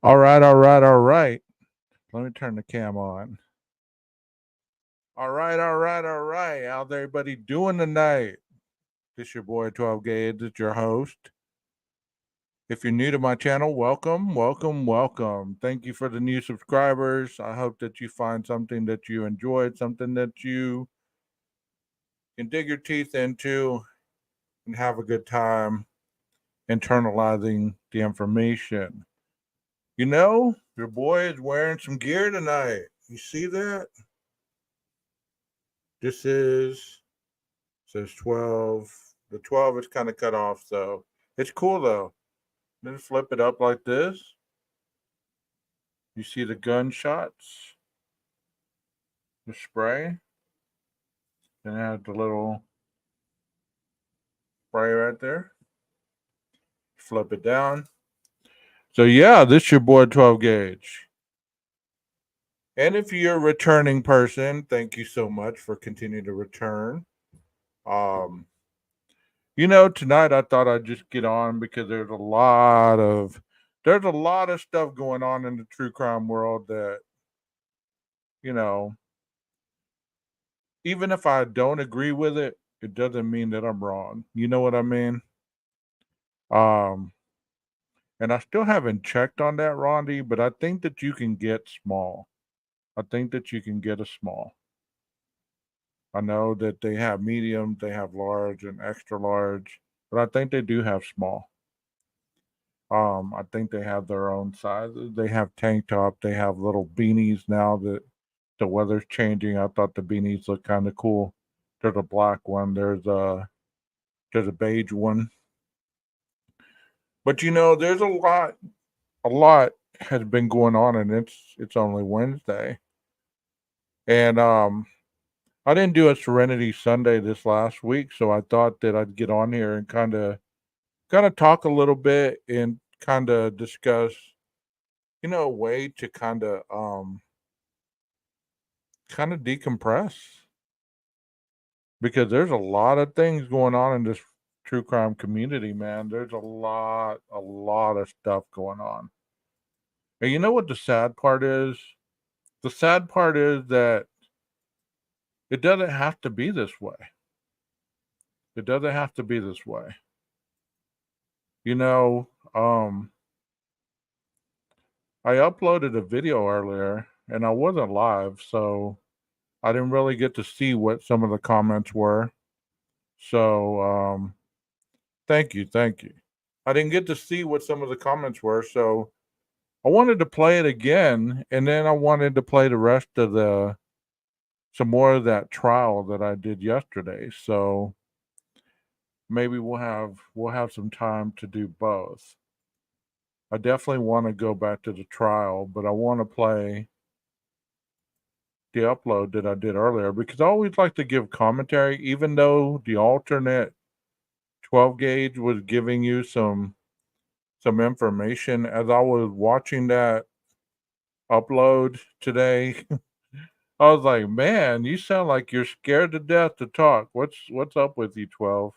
All right, all right, all right. Let me turn the cam on. All right, all right, all right. How's everybody doing tonight? This your boy 12 Gauge, it's your host. If you're new to my channel, welcome, welcome, welcome. Thank you for the new subscribers. I hope that you find something that you enjoyed, something that you can dig your teeth into and have a good time internalizing the information. Your boy is wearing some gear tonight. You see that? This is says 12. The 12 is kind of cut off, so it's cool though. Then flip it up like this. You see the gunshots, the spray, and it has the little spray right there. Flip it down. So yeah, this your boy 12 Gauge. And if you're a returning person, thank you so much for continuing to return. Um, tonight I thought I'd just get on because there's a lot of stuff going on in the true crime world that, you know, even if I don't agree with it, it doesn't mean that I'm wrong. You know what I mean? Um, and I still haven't checked on that, Rondi, but I think that you can get small. I think that you can get a small. I know that they have medium, they have large and extra large, but I think they do have small. I think they have their own sizes. They have tank top. They have little beanies now that the weather's changing. I thought the beanies look kind of cool. There's a black one. There's a beige one. But there's a lot has been going on, and it's only Wednesday, and I didn't do a Serenity Sunday this last week, so I thought that I'd get on here and kind of talk a little bit and kind of discuss, a way to kind of decompress because there's a lot of things going on in this true crime community, man. There's a lot of stuff going on. And you know what the sad part is? The sad part is that it doesn't have to be this way. It doesn't have to be this way. You know, I uploaded a video earlier and I wasn't live, so I didn't really get to see what some of the comments were. So, thank you, thank you. I didn't get to see what some of the comments were, so I wanted to play it again, and then I wanted to play the rest of the some more of that trial that I did yesterday. So maybe we'll have some time to do both. I definitely want to go back to the trial, but I want to play the upload that I did earlier because I always like to give commentary, even though the alternate 12 gauge was giving you some information. As I was watching that upload today, I was like, man, you sound like you're scared to death to talk. What's up with you, 12?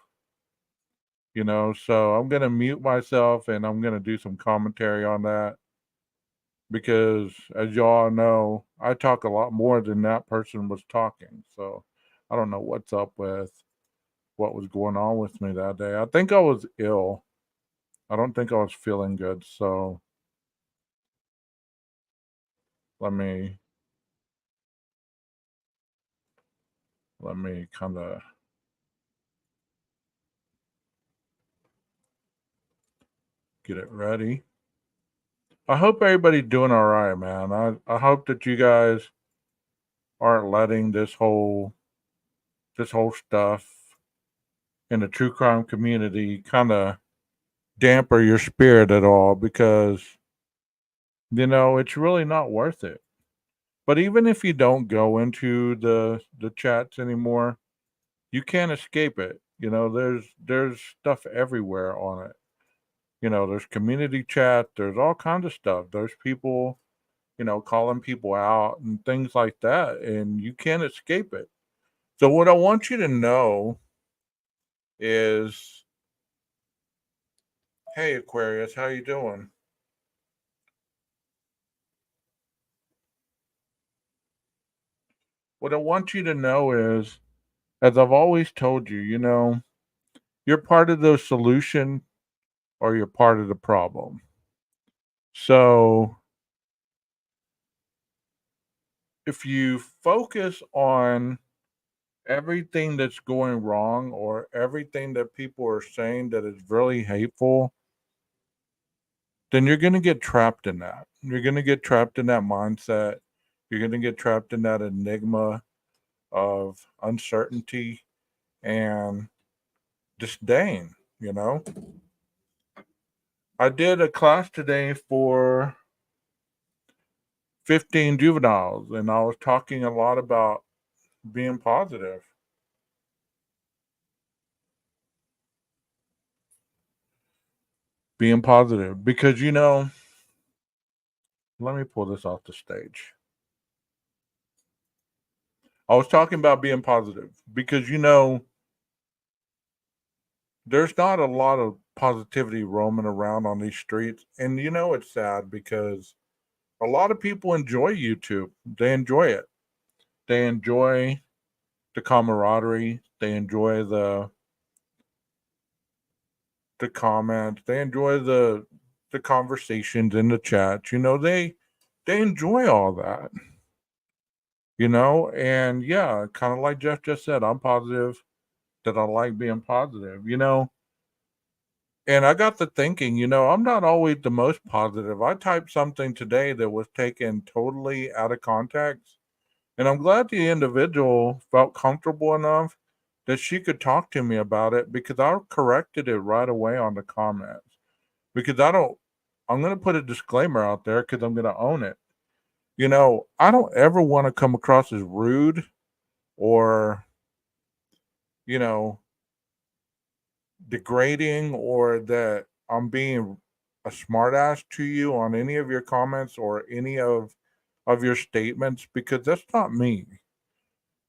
So I'm gonna mute myself and I'm gonna do some commentary on that because as y'all know, I talk a lot more than that person was talking. So I don't know what's up with what was going on with me that day. I think I was ill. I don't think I was feeling good. So let me kind of get it ready. I hope everybody's doing all right, man. I hope that you guys aren't letting this whole stuff in the true crime community kind of damper your spirit at all because it's really not worth it. But even if you don't go into the chats anymore, you can't escape it. There's stuff everywhere on it. There's community chat, there's all kinds of stuff. There's people, calling people out and things like that, and you can't escape it. So what I want you to know is, hey Aquarius, how you doing? What I want you to know is, as I've always told you, you're part of the solution or you're part of the problem. So if you focus on everything that's going wrong or everything that people are saying that is really hateful, then you're going to get trapped in that. You're going to get trapped in that mindset. You're going to get trapped in that enigma of uncertainty and disdain, you know? I did a class today for 15 juveniles, and I was talking a lot about being positive. Being positive. Because, let me pull this off the stage. I was talking about being positive because, there's not a lot of positivity roaming around on these streets. And, it's sad because a lot of people enjoy YouTube. They enjoy it. They enjoy the camaraderie. They enjoy the comments. They enjoy the conversations in the chat. They enjoy all that. And yeah, kind of like Jeff just said, I'm positive that I like being positive. And I got to thinking, I'm not always the most positive. I typed something today that was taken totally out of context. And I'm glad the individual felt comfortable enough that she could talk to me about it because I corrected it right away on the comments. Because I'm going to put a disclaimer out there because I'm going to own it. I don't ever want to come across as rude or, you know, degrading or that I'm being a smartass to you on any of your comments or any of your statements because that's not me.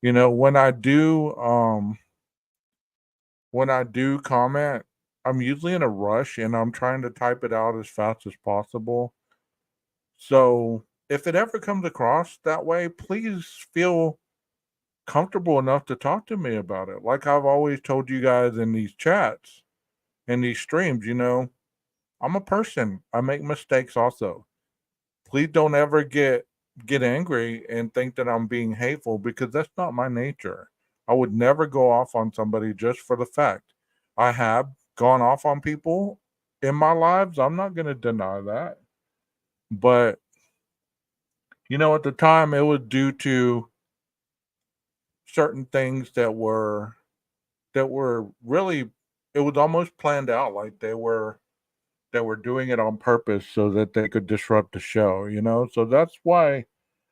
You know, when I do comment, I'm usually in a rush and I'm trying to type it out as fast as possible. So, if it ever comes across that way, please feel comfortable enough to talk to me about it. Like I've always told you guys in these chats, in these streams, I'm a person. I make mistakes also. Please don't ever get angry and think that I'm being hateful because that's not my nature. I would never go off on somebody just for the fact. I have gone off on people in my lives. I'm not going to deny that. But at the time it was due to certain things that were really, it was almost planned out like they were doing it on purpose so that they could disrupt the show. So that's why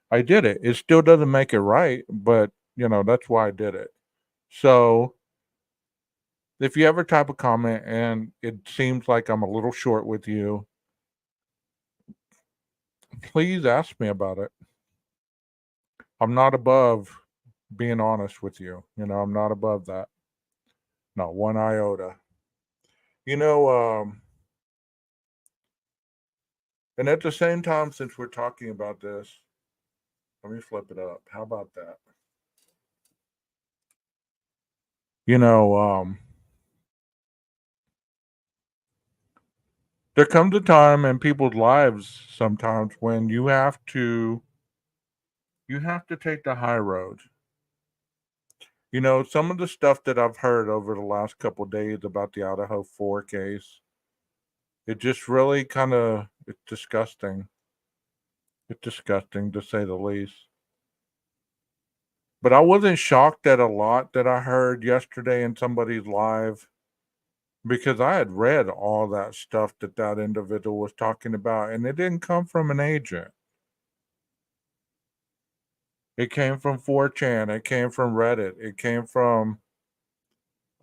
I did it. It still doesn't make it right, but that's why I did it. So if you ever type a comment and it seems like I'm a little short with you, please ask me about it. I'm not above being honest with you. I'm not above that. Not one iota. You know, and at the same time, since we're talking about this, let me flip it up. How about that? You know, um, there comes a time in people's lives sometimes when you have to take the high road. Some of the stuff that I've heard over the last couple of days about the Idaho 4 case, it just really kind of it's disgusting. It's disgusting to say the least. But I wasn't shocked at a lot that I heard yesterday in somebody's live because I had read all that stuff that individual was talking about, and it didn't come from an agent. It came from 4chan. It came from Reddit. It came from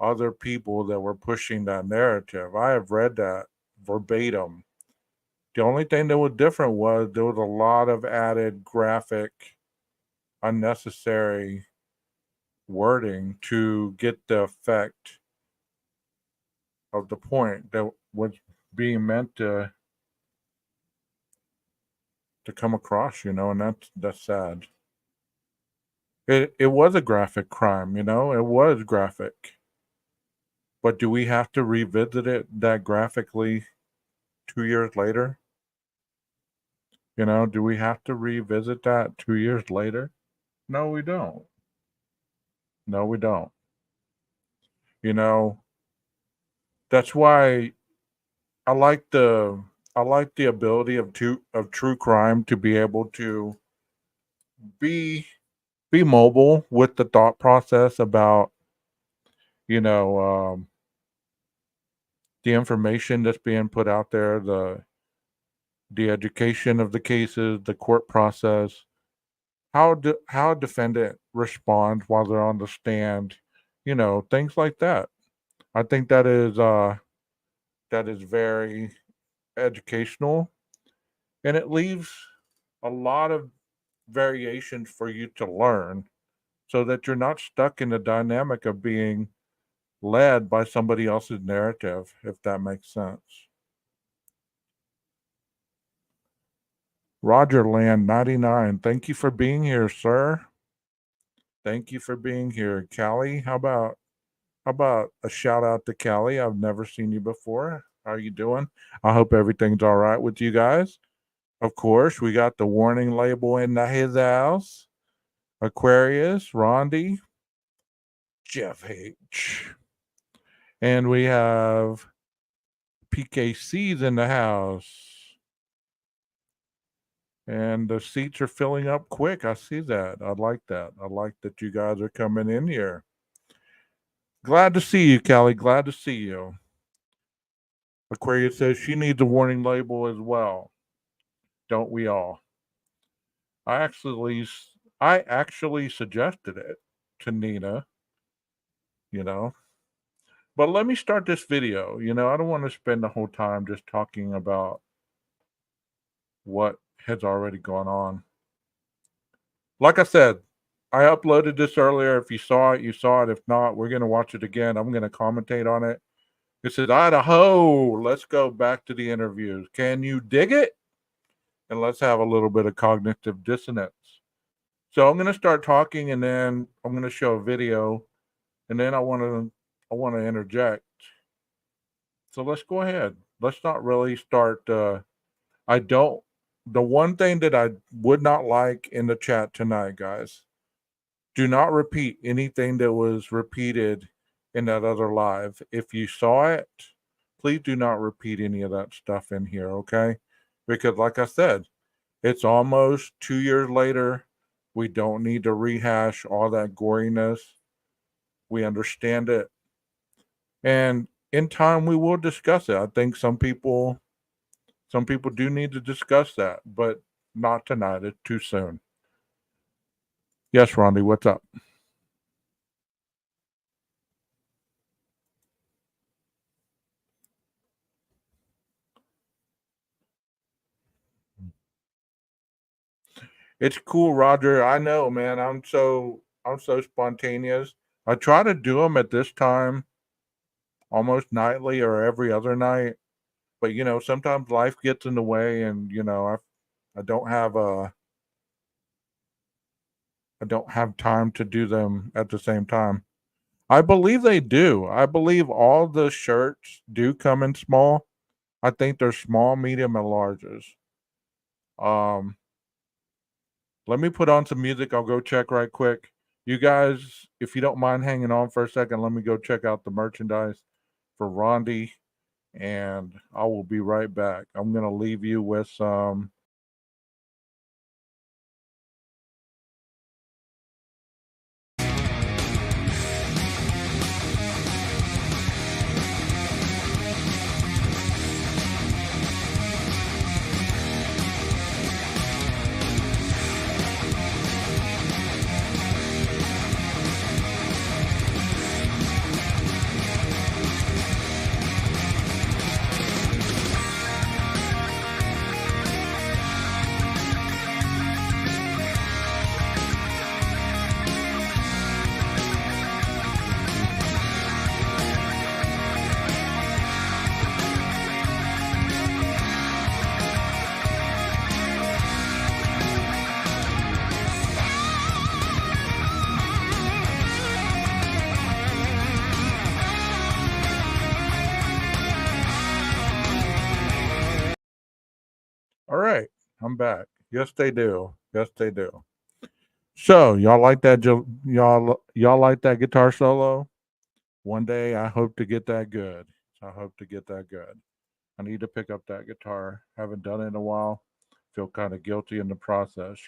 other people that were pushing that narrative. I have read that verbatim. The only thing that was different was there was a lot of added graphic, unnecessary wording to get the effect of the point that was being meant to come across, and that's sad. It was a graphic crime, it was graphic. But do we have to revisit it that graphically 2 years later? Do we have to revisit that 2 years later? No, we don't. No, we don't. You know, that's why I like the I like the ability of true crime to be able to be be mobile with the thought process about you know the information that's being put out there, the education of the cases, the court process, how a defendant respond while they're on the stand, things like that. I think that is very educational, and it leaves a lot of variations for you to learn so that you're not stuck in the dynamic of being led by somebody else's narrative, if that makes sense. Roger Land 99, thank you for being here, sir. Thank you for being here. Callie, how about a shout out to Callie? I've never seen you before. How are you doing? I hope everything's all right with you guys. Of course, we got the warning label in his house. Aquarius, Rondi, Jeff H. And we have PKC's in the house. And the seats are filling up quick. I see that. I like that. I like that you guys are coming in here. Glad to see you, Callie. Glad to see you. Aquarius says she needs a warning label as well. Don't we all? I actually, I actually suggested it to Nina. You know, but let me start this video. I don't want to spend the whole time just talking about what has already gone on. Like I said, I uploaded this earlier. If you saw it, you saw it. If not, we're going to watch it again. I'm going to commentate on it. It says, Idaho, let's go back to the interviews. Can you dig it? And let's have a little bit of cognitive dissonance. So I'm going to start talking, and then I'm going to show a video, and then I want to interject. So let's go ahead. Let's not really start. I don't. The one thing that I would not like in the chat tonight, guys, do not repeat anything that was repeated in that other live. If you saw it, please do not repeat any of that stuff in here, okay? Because, like I said, it's almost 2 years later. We don't need to rehash all that goriness. We understand it. And in time, we will discuss it. I think some people do need to discuss that, but not tonight. It's too soon. Yes, Rondi, what's up? It's cool, Roger. I know, man. I'm so spontaneous. I try to do them at this time almost nightly or every other night. But sometimes life gets in the way, and I don't have I don't have time to do them at the same time. I believe they do. I believe all the shirts do come in small. I think they're small, medium, and larges. Um, Let me put on some music. I'll go check right quick. You guys, if you don't mind hanging on for a second, let me go check out the merchandise for Rondi, and I will be right back. I'm going to leave you with some. I'm back. Yes, they do. Yes, they do. So, y'all like that? Y'all like that guitar solo? One day, I hope to get that good. I hope to get that good. I need to pick up that guitar. Haven't done it in a while. Feel kind of guilty in the process.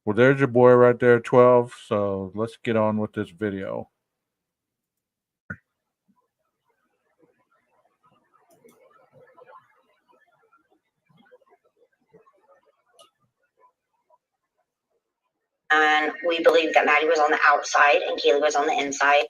Well, there's your boy right there, 12. So let's get on with this video. And we believe that Maddie was on the outside and Kaylee was on the inside.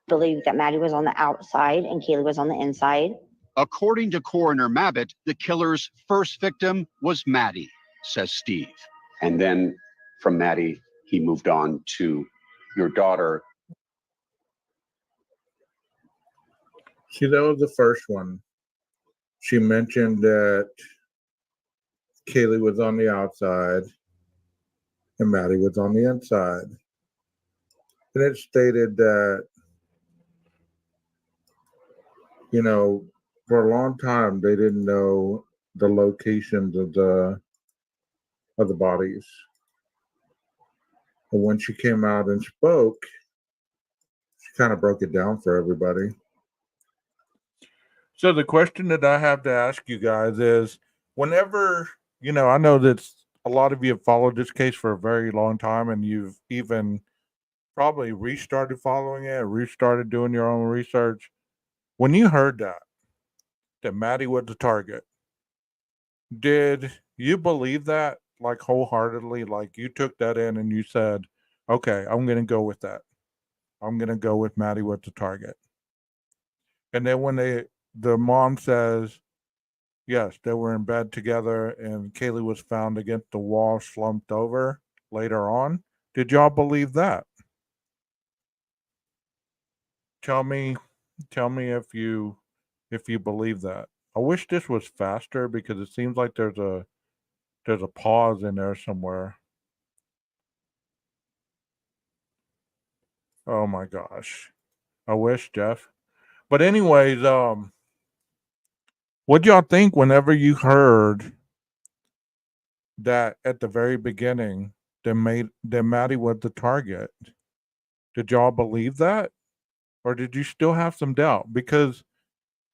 Believe that Maddie was on the outside and Kaylee was on the inside. According to Coroner Mabbitt, the killer's first victim was Maddie, says Steve. And then from Maddie, he moved on to your daughter. See, that was the first one. She mentioned that Kaylee was on the outside and Maddie was on the inside. And it stated that, for a long time they didn't know the locations of the bodies. And when she came out and spoke, she kind of broke it down for everybody. So the question that I have to ask you guys is, whenever, I know that a lot of you have followed this case for a very long time, and you've even probably restarted following it, restarted doing your own research. When you heard that Maddie was the target, did you believe that, like, wholeheartedly? Like, you took that in and you said, okay, I'm going to go with that. I'm going to go with Maddie was the target. And then when the mom says, yes, they were in bed together and Kaylee was found against the wall, slumped over later on, did y'all believe that? Tell me if you believe that. I wish this was faster because it seems like there's a pause in there somewhere. Oh my gosh. I wish, Jeff. But anyways, what y'all think whenever you heard that at the very beginning that Maddie was the target? Did y'all believe that? Or did you still have some doubt? Because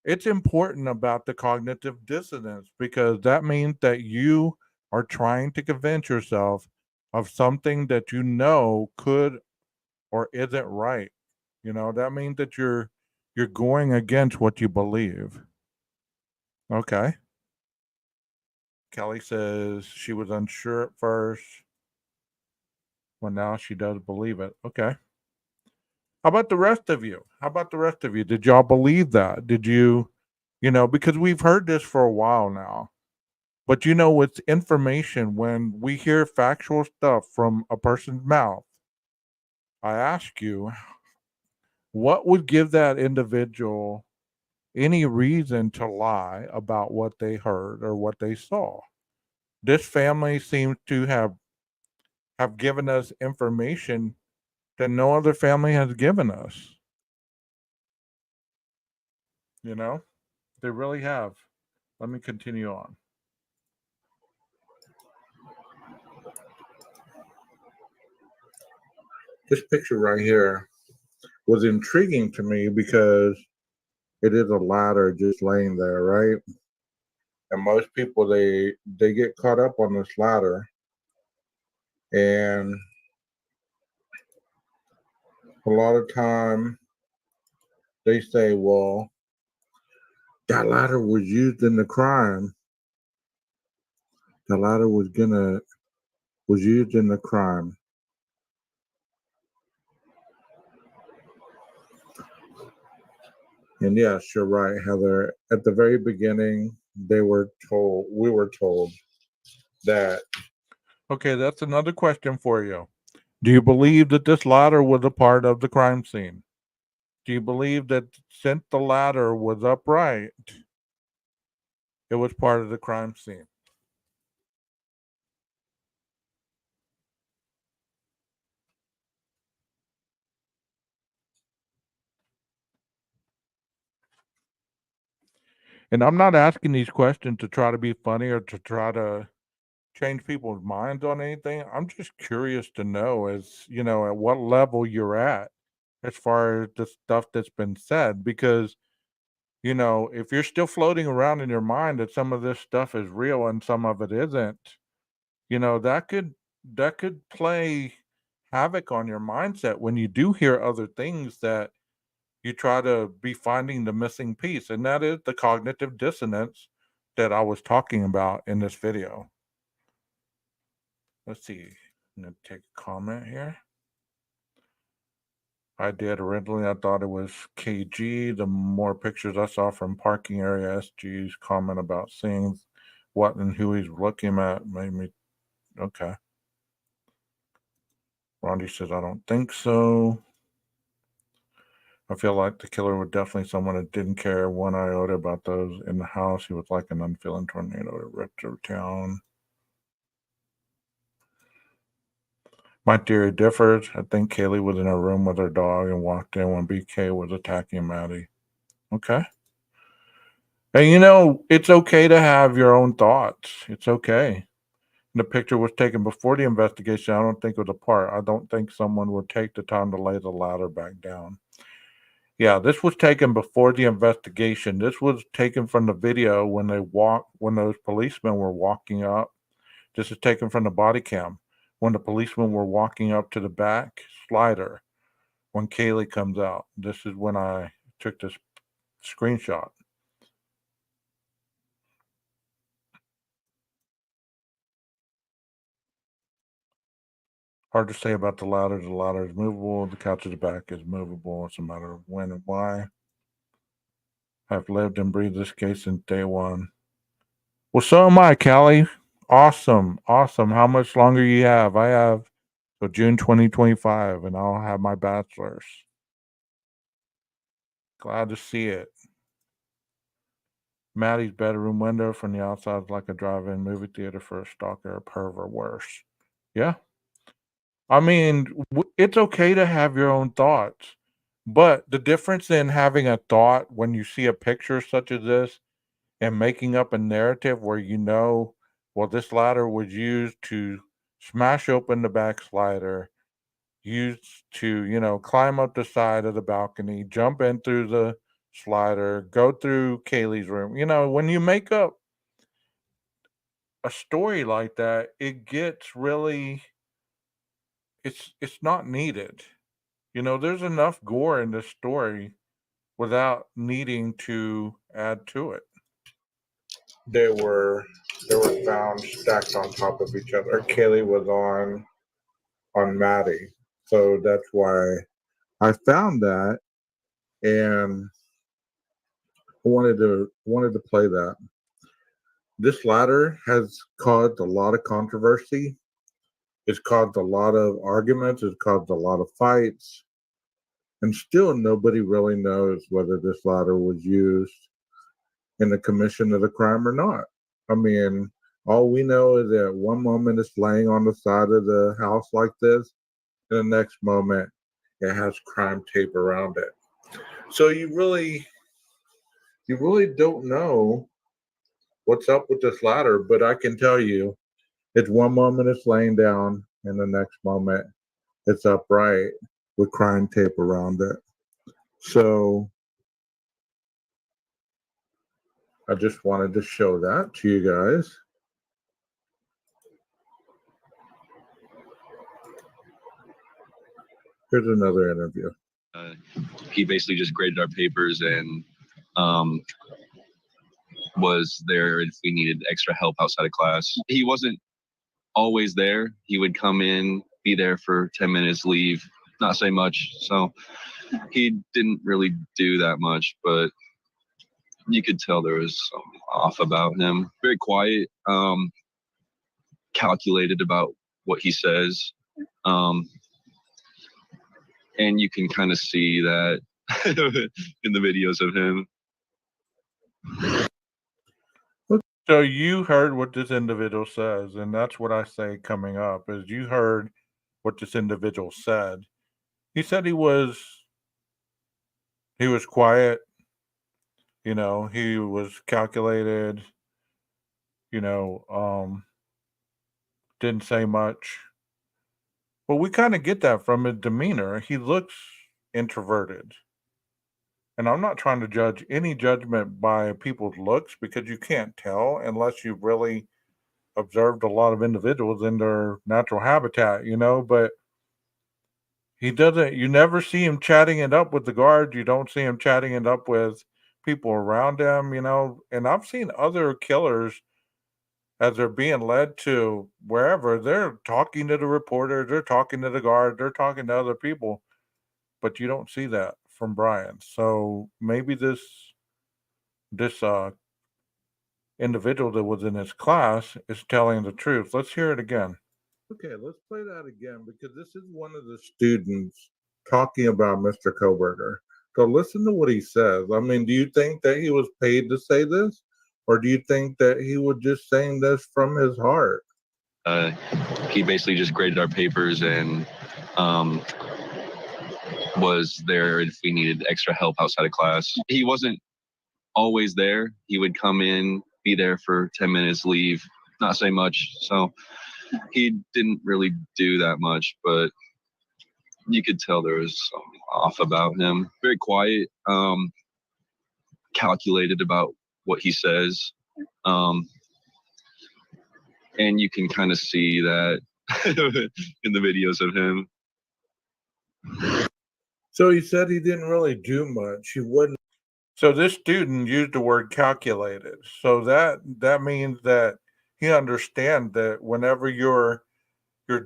it's important about the cognitive dissonance, because that means that you are trying to convince yourself of something that you know could or isn't right. That means that you're going against what you believe. Okay. Kelly says she was unsure at first. Well, now she does believe it. Okay. How about the rest of you? Did y'all believe that? Did you, because we've heard this for a while now. But with information, when we hear factual stuff from a person's mouth, I ask you, what would give that individual any reason to lie about what they heard or what they saw? This family seems to have given us information that no other family has given us. They really have. Let me continue on. This picture right here was intriguing to me because it is a ladder just laying there, right? And most people, they get caught up on this ladder, and a lot of time they say, well, that ladder was used in the crime. The ladder was used in the crime. And yes, you're right, Heather. At the very beginning, we were told that. Okay, that's another question for you. Do you believe that this ladder was a part of the crime scene? Do you believe that since the ladder was upright, It was part of the crime scene. And I'm not asking these questions to try to be funny or to try to change people's minds on anything. I'm just curious to know, as you know, at what level you're at as far as the stuff that's been said. Because, you know, if you're still floating around in your mind that some of this stuff is real and some of it isn't, you know, that could play havoc on your mindset when you do hear other things that you try to be finding the missing piece, and that is the cognitive dissonance that I was talking about in this video. Let's see. I'm gonna take a comment here. I did originally. I thought it was KG. The more pictures I saw from parking area, SG's comment about seeing what and who he's looking at made me okay. Rondi says, I don't think so. I feel like the killer was definitely someone that didn't care one iota about those in the house. He was like an unfeeling tornado that ripped through town. My theory differs. I think Kaylee was in her room with her dog and walked in when BK was attacking Maddie. Okay. And you know, it's okay to have your own thoughts. It's okay. The picture was taken before the investigation. I don't think it was a part. I don't think someone would take the time to lay the ladder back down. Yeah, this was taken before the investigation. This was taken from the video when those policemen were walking up. This is taken from the body cam when the policemen were walking up to the back slider when Kaylee comes out. This is when I took this screenshot. Hard to say about the ladder. The ladder is movable. The couch at the back is movable. It's a matter of when and why. I've lived and breathed this case since day one. Well, so am I, Callie. Awesome. Awesome. How much longer you have? I have till June 2025, and I'll have my bachelor's. Glad to see it. Maddie's bedroom window from the outside is like a drive-in movie theater for a stalker, a perv, or worse. Yeah. I mean, it's okay to have your own thoughts, but the difference in having a thought when you see a picture such as this and making up a narrative where you know, well, this ladder was used to smash open the back slider, used to, you know, climb up the side of the balcony, jump in through the slider, go through Kaylee's room. You know, when you make up a story like that, it gets really it's not needed. You know, there's enough gore in this story without needing to add to it. They were found stacked on top of each other. Kaylee was on Maddie, so that's why I found that, and I wanted to play that. This ladder has caused a lot of controversy. It's caused a lot of arguments. It's caused a lot of fights, and still nobody really knows whether this ladder was used in the commission of the crime or not. I mean, all we know is that one moment it's laying on the side of the house like this, and the next moment it has crime tape around it. So you really don't know what's up with this ladder, but I can tell you it's one moment it's laying down and the next moment it's upright with crime tape around it. So I just wanted to show that to you guys. Here's another interview. He basically just graded our papers and was there if we needed extra help outside of class. He wasn't always there. He would come in, be there for 10 minutes, leave, not say much. So he didn't really do that much, but you could tell there was something off about him. Very quiet, calculated about what he says. And you can kind of see that in the videos of him. So you heard what this individual says, and that's what I say coming up is you heard what this individual said. He said he was quiet, he was calculated, you know, didn't say much. But we kind of get that from his demeanor. He looks introverted. And I'm not trying to judge any judgment by people's looks because you can't tell unless you've really observed a lot of individuals in their natural habitat, but he doesn't you never see him chatting it up with the guards. You don't see him chatting it up with people around him. And I've seen other killers as they're being led to wherever, they're talking to the reporters, they're talking to the guards, they're talking to other people, but you don't see that from Brian. So maybe this individual that was in his class is telling the truth. Let's hear it again. Okay, let's play that again because this is one of the students talking about Mr. Coburger. So listen to what he says. I mean, do you think that he was paid to say this? Or do you think that he was just saying this from his heart? He basically just graded our papers and was there if we needed extra help outside of class. He wasn't always there. He would come in, be there for 10 minutes, leave, not say much. So he didn't really do that much, but you could tell there was something off about him. Very quiet, calculated about what he says. And you can kind of see that in the videos of him. So he said he didn't really do much. He wouldn't. So this student used the word calculated. So that means that he understands that whenever you're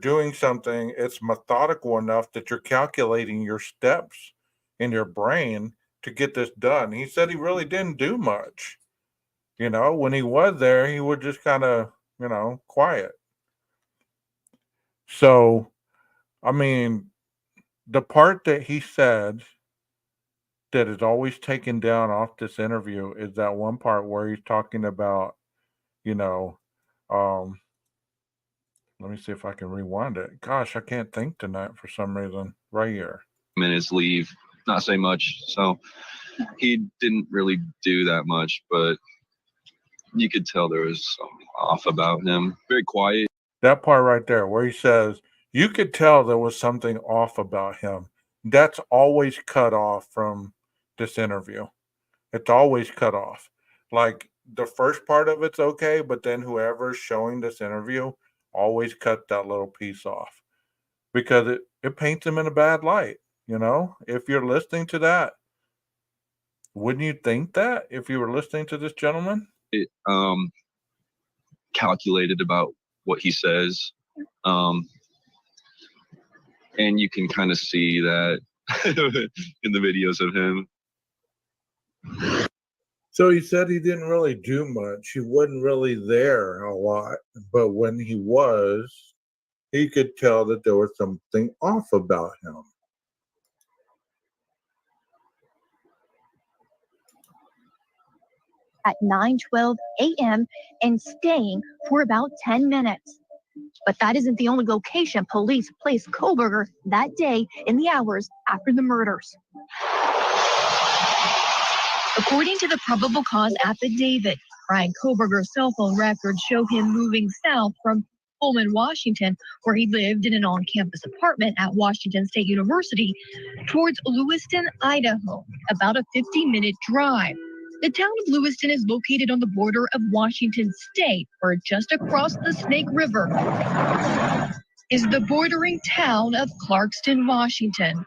doing something, it's methodical enough that you're calculating your steps in your brain to get this done. He said he really didn't do much. When he was there, he was just kind of, quiet. So, I mean, the part that he said that is always taken down off this interview is that one part where he's talking about, you know, um, let me see if I can rewind it. Gosh, I can't think tonight for some reason. Right here. Minutes, leave, not say much. So he didn't really do that much, but you could tell there was something off about him. Very quiet. That part right there where he says, you could tell there was something off about him. That's always cut off from this interview. It's always cut off. Like the first part of it's okay, but then whoever's showing this interview always cut that little piece off because it paints him in a bad light. If you're listening to that, wouldn't you think that if you were listening to this gentleman? It, calculated about what he says. And you can kind of see that in the videos of him. So he said he didn't really do much. He wasn't really there a lot. But when he was, he could tell that there was something off about him. At 9:12 a.m. and staying for about 10 minutes. But that isn't the only location police placed Coburger that day in the hours after the murders. According to the probable cause affidavit, Brian Coburger's cell phone records show him moving south from Pullman, Washington, where he lived in an on-campus apartment at Washington State University, towards Lewiston, Idaho, about a 50-minute drive. The town of Lewiston is located on the border of Washington State, or just across the Snake River is the bordering town of Clarkston, Washington.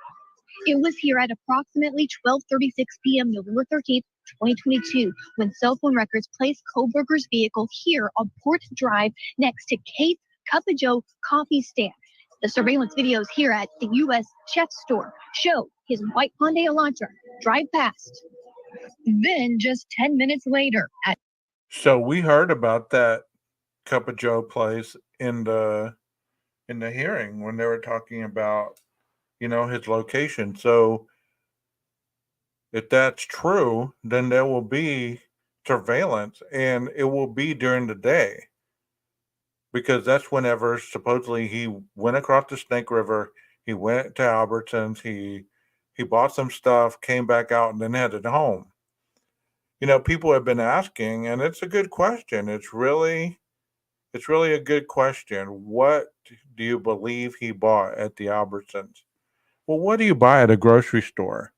It was here at approximately 12:36 p.m. November 13th, 2022, when cell phone records placed Coburger's vehicle here on Port Drive next to Kate's Cup of Joe coffee stand. The surveillance videos here at the U.S. Chef store show his white Hyundai Elantra drive past. Then, just 10 minutes later, So we heard about that Cup of Joe place in the hearing when they were talking about, his location. So if that's true, then there will be surveillance, and it will be during the day because that's whenever supposedly he went across the Snake River, he went to Albertsons, he bought some stuff, came back out, and then headed home. People have been asking, and it's a good question. It's really a good question. What do you believe he bought at the Albertsons? Well, what do you buy at a grocery store?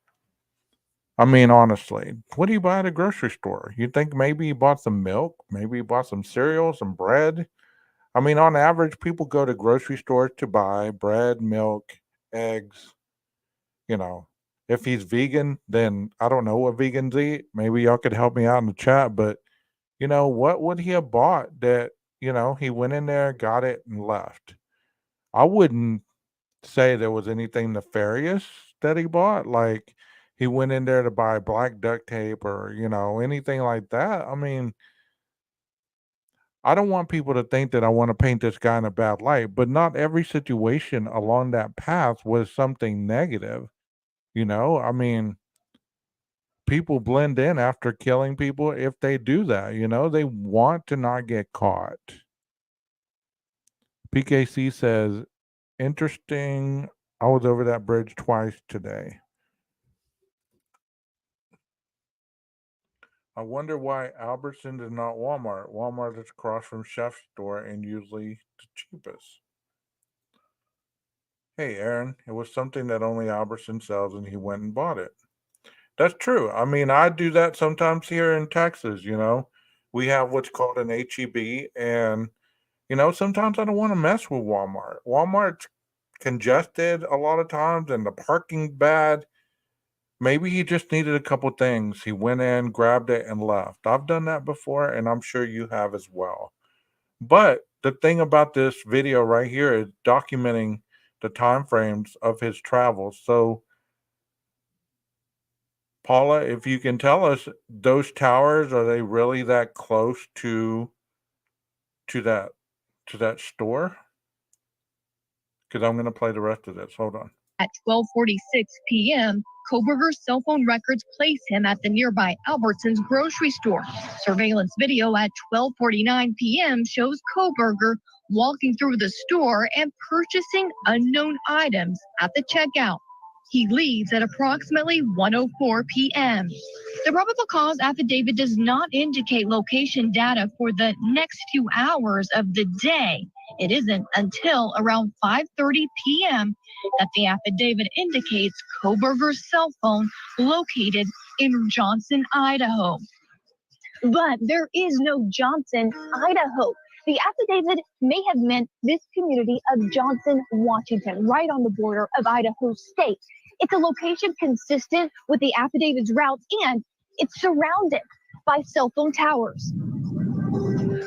I mean, honestly, what do you buy at a grocery store? You think maybe he bought some milk? Maybe he bought some cereal, some bread? I mean, on average, people go to grocery stores to buy bread, milk, eggs. You know, if he's vegan, then I don't know what vegans eat. Maybe y'all could help me out in the chat. But, what would he have bought that, he went in there, got it, and left? I wouldn't say there was anything nefarious that he bought. Like he went in there to buy black duct tape or, anything like that. I mean, I don't want people to think that I want to paint this guy in a bad light, but not every situation along that path was something negative. I mean, people blend in after killing people if they do that, they want to not get caught. PKC says, interesting. I was over that bridge twice today. I wonder why Albertsons is not Walmart. Walmart is across from Chef's store and usually the cheapest. Hey, Aaron, it was something that only Albertsons sells and he went and bought it. That's true. I mean, I do that sometimes here in Texas, We have what's called an HEB, and, sometimes I don't want to mess with Walmart. Walmart's congested a lot of times and the parking's bad. Maybe he just needed a couple things. He went in, grabbed it, and left. I've done that before, and I'm sure you have as well. But the thing about this video right here is documenting the time frames of his travels. So, Paula, if you can tell us, those towers, are they really that close to that to that store? Because I'm going to play the rest of this. Hold on. At 12:46 p.m., Coburger's cell phone records place him at the nearby Albertsons grocery store. Surveillance video at 12:49 p.m. shows Coburger walking through the store and purchasing unknown items at the checkout. He leaves at approximately 1:04 p.m. The probable cause affidavit does not indicate location data for the next few hours of the day. It isn't until around 5:30 p.m. that the affidavit indicates Coburger's cell phone located in Johnson, Idaho. But there is no Johnson, Idaho. The affidavit may have meant this community of Johnson, Washington, right on the border of Idaho State. It's a location consistent with the affidavit's routes, and it's surrounded by cell phone towers.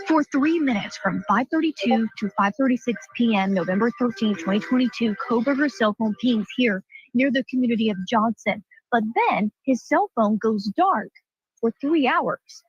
For 3 minutes from 5:32 to 5:36 p.m. November 13, 2022, Coburger's cell phone pings here near the community of Johnson. But then his cell phone goes dark for 3 hours.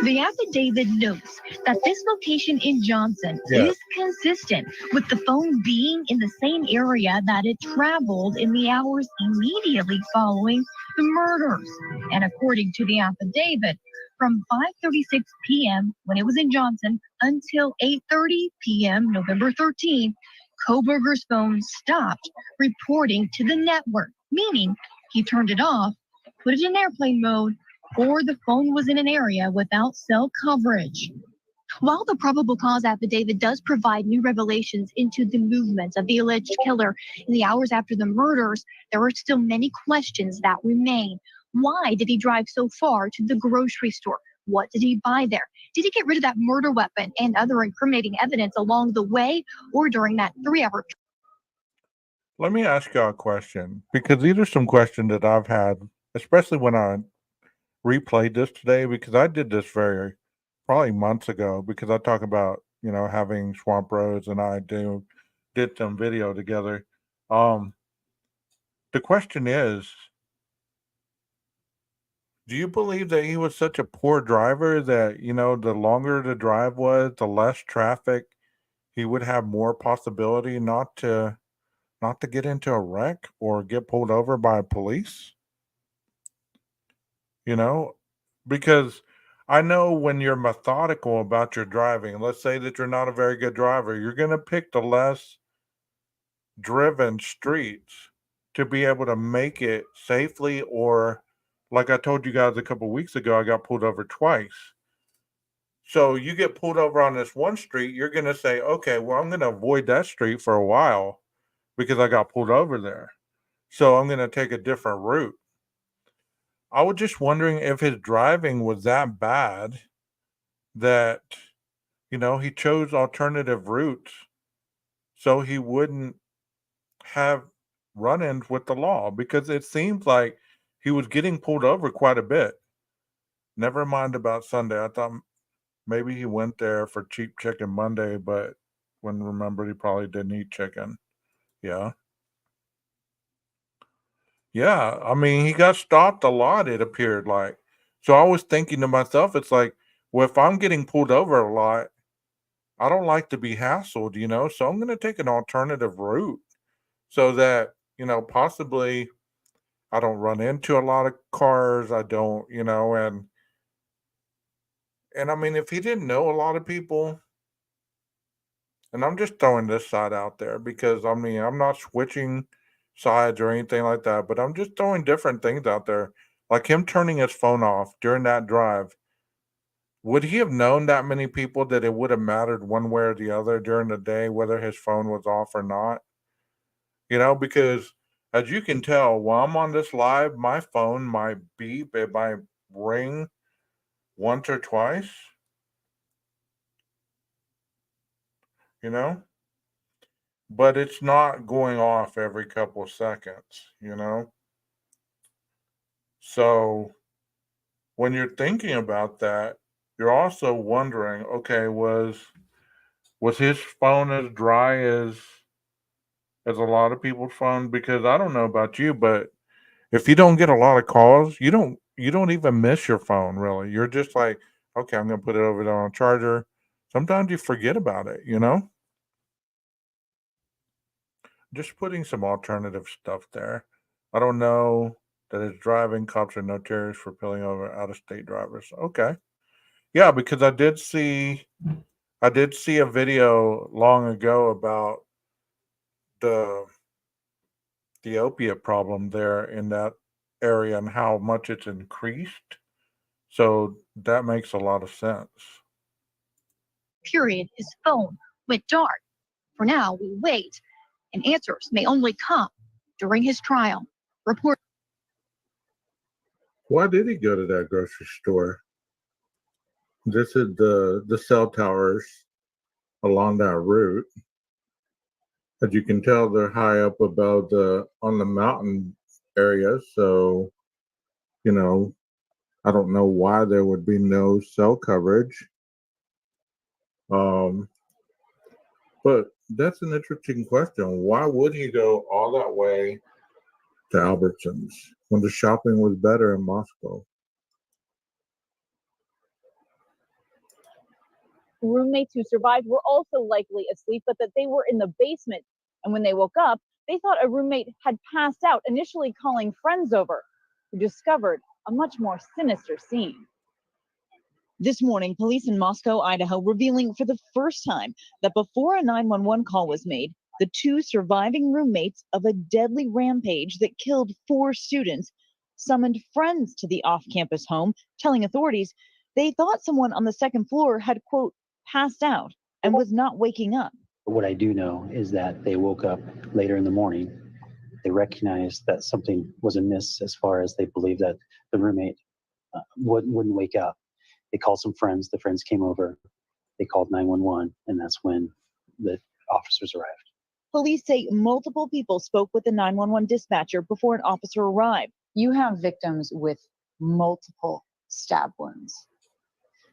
The affidavit notes that this location in Johnson is consistent with the phone being in the same area that it traveled in the hours immediately following the murders. And according to the affidavit, from 5:36 p.m. when it was in Johnson until 8:30 p.m. November 13, Coburger's phone stopped reporting to the network, meaning he turned it off, put it in airplane mode, or the phone was in an area without cell coverage. While the probable cause affidavit does provide new revelations into the movements of the alleged killer in the hours after the murders, there are still many questions that remain. Why did he drive so far to the grocery store? What did he buy there? Did he get rid of that murder weapon and other incriminating evidence along the way or during that 3-hour? Let me ask y'all a question, because these are some questions that I've had, especially when I replayed this today, because I did this probably months ago, because I talk about, having Swamp Rose and I did some video together. The question is, do you believe that he was such a poor driver that, the longer the drive was, the less traffic, he would have more possibility not to get into a wreck or get pulled over by police? Because I know when you're methodical about your driving, let's say that you're not a very good driver, you're going to pick the less driven streets to be able to make it safely. Or, like I told you guys a couple weeks ago, I got pulled over twice. So you get pulled over on this one street, you're going to say, okay, well, I'm going to avoid that street for a while because I got pulled over there. So I'm going to take a different route. I was just wondering if his driving was that bad that, he chose alternative routes so he wouldn't have run-ins with the law, because it seems like he was getting pulled over quite a bit. Never mind about Sunday. I thought maybe he went there for cheap chicken Monday, but when remembered he probably didn't eat chicken. Yeah. Yeah. I mean, he got stopped a lot, it appeared like. So I was thinking to myself, it's like, well, if I'm getting pulled over a lot, I don't like to be hassled, so I'm going to take an alternative route so that, possibly I don't run into a lot of cars. I don't, and I mean, if he didn't know a lot of people, and I'm just throwing this side out there because I mean, I'm not switching sides or anything like that, but I'm just throwing different things out there. Like him turning his phone off during that drive. Would he have known that many people that it would have mattered one way or the other during the day, whether his phone was off or not? Because as you can tell, while I'm on this live, my phone might beep, it might ring once or twice, you know, but it's not going off every couple of seconds. So when you're thinking about that, you're also wondering, okay, was his phone as dry as a lot of people's phone? Because I don't know about you, but if you don't get a lot of calls, you don't even miss your phone really. You're just like, okay, I'm gonna put it over there on a charger. Sometimes you forget about it. Just putting some alternative stuff there. I don't know that his driving cops are notorious for pulling over out of state drivers. Okay. Yeah, because I did see a video long ago about the the opiate problem there in that area and how much it's increased. So that makes a lot of sense. Period. His phone went dark. For now, we wait, and answers may only come during his trial. Report. Why did he go to that grocery store? This is the cell towers along that route. As you can tell, they're high up above on the mountain area. So, you know, I don't know why there would be no cell coverage. Um, but that's an interesting question. Why would he go all that way to Albertsons when the shopping was better in Moscow? Roommates who survived were also likely asleep, but that they were in the basement. And when they woke up, they thought a roommate had passed out, initially calling friends over, who discovered a much more sinister scene. This morning, police in Moscow, Idaho, revealing for the first time that before a 911 call was made, the two surviving roommates of a deadly rampage that killed 4 students summoned friends to the off-campus home, telling authorities they thought someone on the second floor had, quote, passed out and was not waking up. What I do know is that they woke up later in the morning. They recognized that something was amiss as far as they believed that the roommate wouldn't wake up. They called some friends. The friends came over. They called 911, and that's when the officers arrived. Police say multiple people spoke with the 911 dispatcher before an officer arrived. You have victims with multiple stab wounds.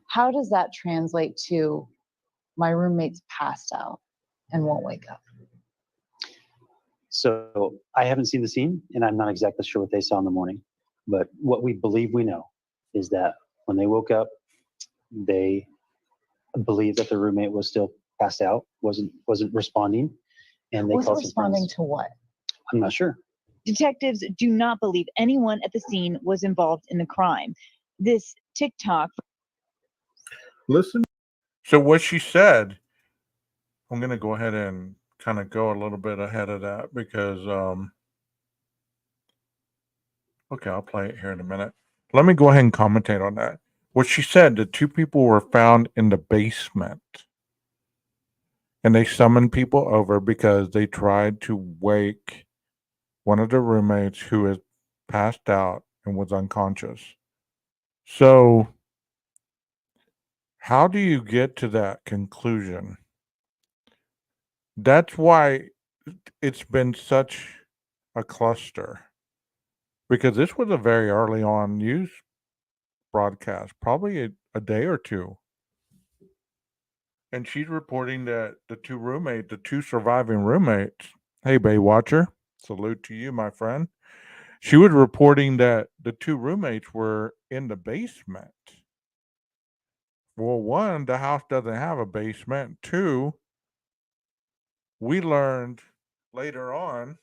How does that translate to my roommate's passed out and won't wake up? So I haven't seen the scene, and I'm not exactly sure what they saw in the morning. But what we believe we know is that when they woke up, they believed that the roommate was still passed out, wasn't responding, and they called some responding friends. to what? I'm not sure. Detectives do not believe anyone at the scene was involved in the crime. This TikTok Listen. So what she said, I'm going to go ahead and kind of go a little bit ahead of that because, okay, I'll play it here in a minute. Let me go ahead and commentate on that. What she said, the two people were found in the basement. And they summoned people over because they tried to wake one of the roommates who had passed out and was unconscious. So, how do you get to that conclusion? That's why it's been such a cluster because this was a very early on news broadcast, probably a day or two. And she's reporting that the two surviving roommates, hey, Baywatcher, salute to you, my friend. She was reporting that the two roommates were in the basement. Well, one, the house doesn't have a basement. Two, we learned later on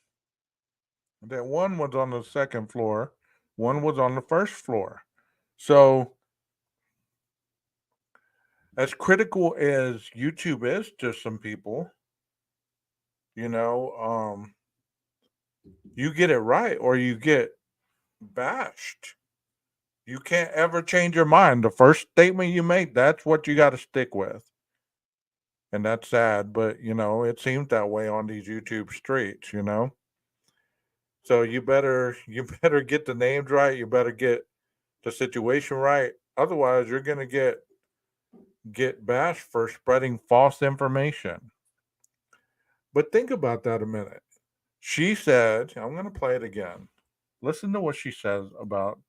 that one was on the second floor, one was on the first floor. So, as critical as YouTube is to some people, you know, you get it right or you get bashed. You can't ever change your mind. The first statement you make, that's what you got to stick with. And that's sad, but it seems that way on these YouTube streets. So you better get the names right. You better get the situation right. Otherwise, you're gonna get bashed for spreading false information. But think about that a minute. She said, I'm gonna play it again. Listen to what she says about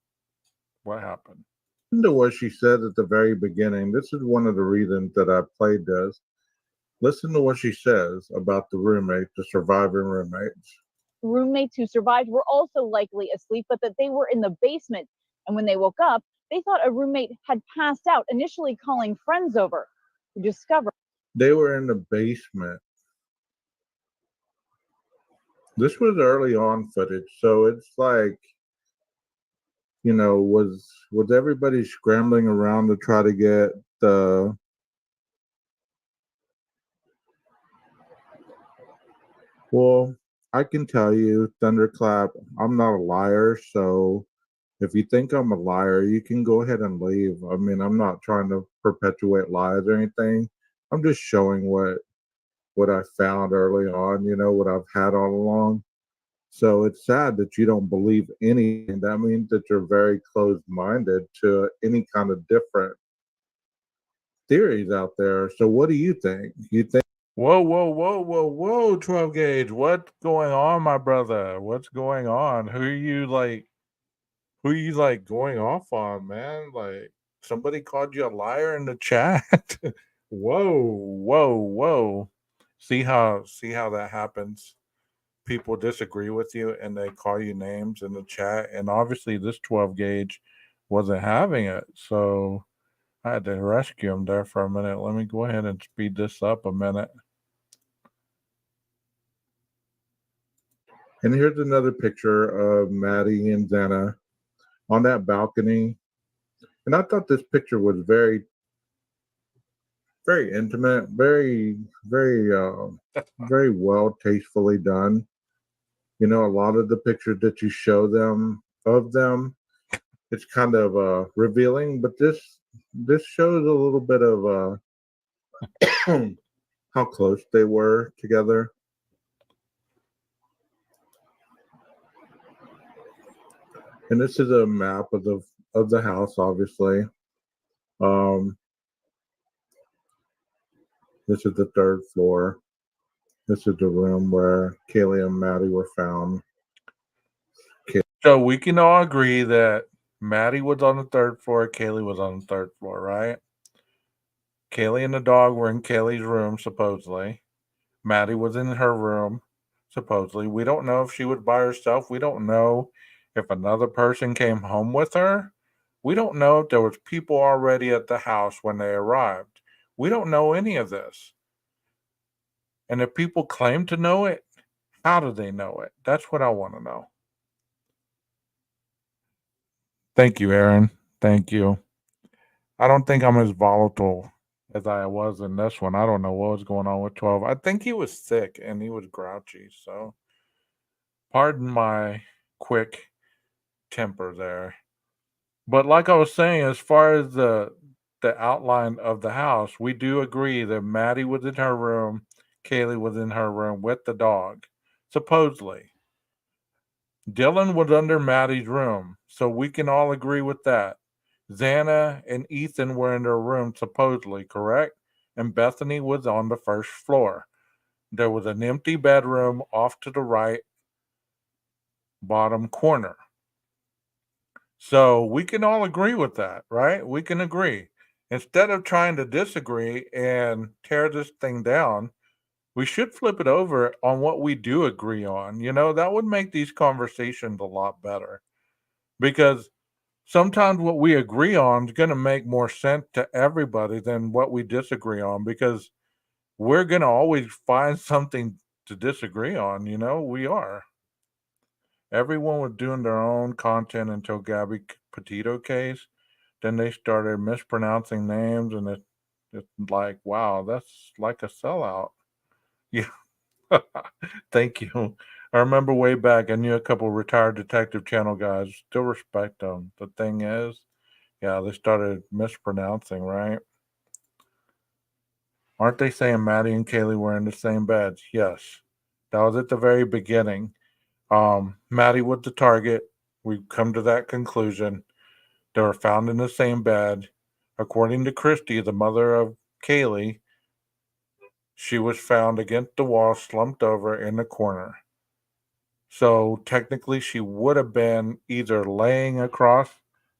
what happened. Listen to what she said at the very beginning. This is one of the reasons that I played this. Listen to what she says about the roommates, the surviving roommates. Roommates who survived were also likely asleep, but that they were in the basement. And when they woke up, they thought a roommate had passed out, initially calling friends over, who discovered they were in the basement. This was early on footage, so it's like, was everybody scrambling around to try to get the Well, I can tell you, Thunderclap, I'm not a liar, so if you think I'm a liar, you can go ahead and leave. I mean, I'm not trying to perpetuate lies or anything. I'm just showing what I found early on, what I've had all along. So it's sad that you don't believe anything. That means that you're very closed-minded to any kind of different theories out there. So what do you think? You think Whoa, whoa, whoa, whoa, whoa, 12 gauge. What's going on, my brother? What's going on? Who are you going off on, man? Like somebody called you a liar in the chat. Whoa, whoa, whoa. See how that happens. People disagree with you and they call you names in the chat. And obviously this 12 gauge wasn't having it. So I had to rescue him there for a minute. Let me go ahead and speed this up a minute. And here's another picture of Maddie and Zena on that balcony. And I thought this picture was very, very intimate, very, very, very well, tastefully done. A lot of the pictures that you show them of them, it's kind of revealing, but this shows a little bit of how close they were together. And this is a map of the house, obviously. This is the third floor. This is the room where Kaylee and Maddie were found. So we can all agree that Maddie was on the third floor, Kaylee was on the third floor, right? Kaylee and the dog were in Kaylee's room, supposedly. Maddie was in her room, supposedly. We don't know if she was by herself. We don't know if another person came home with her. We don't know if there was people already at the house when they arrived. We don't know any of this. And if people claim to know it, how do they know it? That's what I want to know. Thank you, Aaron. Thank you. I don't think I'm as volatile as I was in this one. I don't know what was going on with 12. I think he was sick and he was grouchy. So, pardon my quick temper there. But like I was saying, as far as the outline of the house, we do agree that Maddie was in her room, Kaylee was in her room with the dog, supposedly. Dylan was under Maddie's room, so we can all agree with that. Xana and Ethan were in their room, supposedly, correct? And Bethany was on the first floor. There was an empty bedroom off to the right bottom corner. So we can all agree with that, right? We can agree. Instead of trying to disagree and tear this thing down, we should flip it over on what we do agree on. That would make these conversations a lot better because sometimes what we agree on is going to make more sense to everybody than what we disagree on because we're going to always find something to disagree on. We are. Everyone was doing their own content until Gabby Petito case. Then they started mispronouncing names, and it's like, wow, that's like a sellout. Yeah. Thank you. I remember way back, I knew a couple retired Detective Channel guys. Still respect them. The thing is, yeah, they started mispronouncing, right? Aren't they saying Maddie and Kaylee were in the same beds? Yes. That was at the very beginning. Maddie was the target. We've come to that conclusion. They were found in the same bed. According to Christy, the mother of Kaylee, she was found against the wall, slumped over in the corner. So technically, she would have been either laying across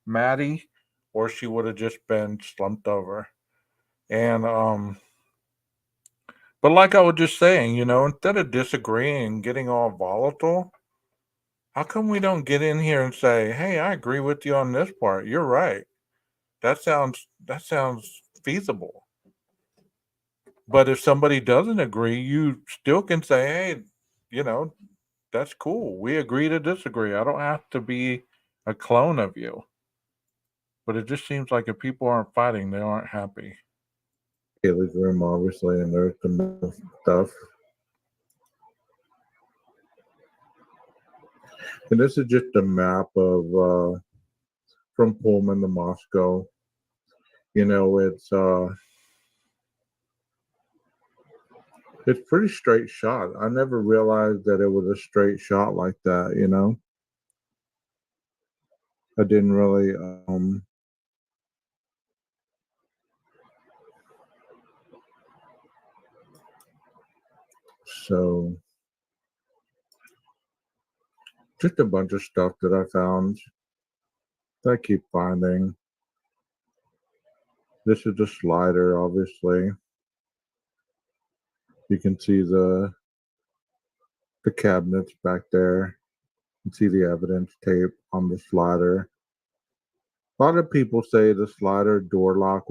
Maddie or she would have just been slumped over. And, but like I was just saying, instead of disagreeing and getting all volatile, how come we don't get in here and say, hey, I agree with you on this part? You're right. That sounds feasible. But if somebody doesn't agree, you still can say, hey, you know, that's cool. We agree to disagree. I don't have to be a clone of you. But it just seems like if people aren't fighting, they aren't happy. Kaylee's room, obviously, and there's some stuff. And this is just a map of from Pullman to Moscow. It's pretty straight shot. I never realized that it was a straight shot like that. I didn't really so just a bunch of stuff that I found that I keep finding. This is the slider, obviously. You can see the cabinets back there. You can see the evidence tape on the slider. A lot of people say the slider door lock.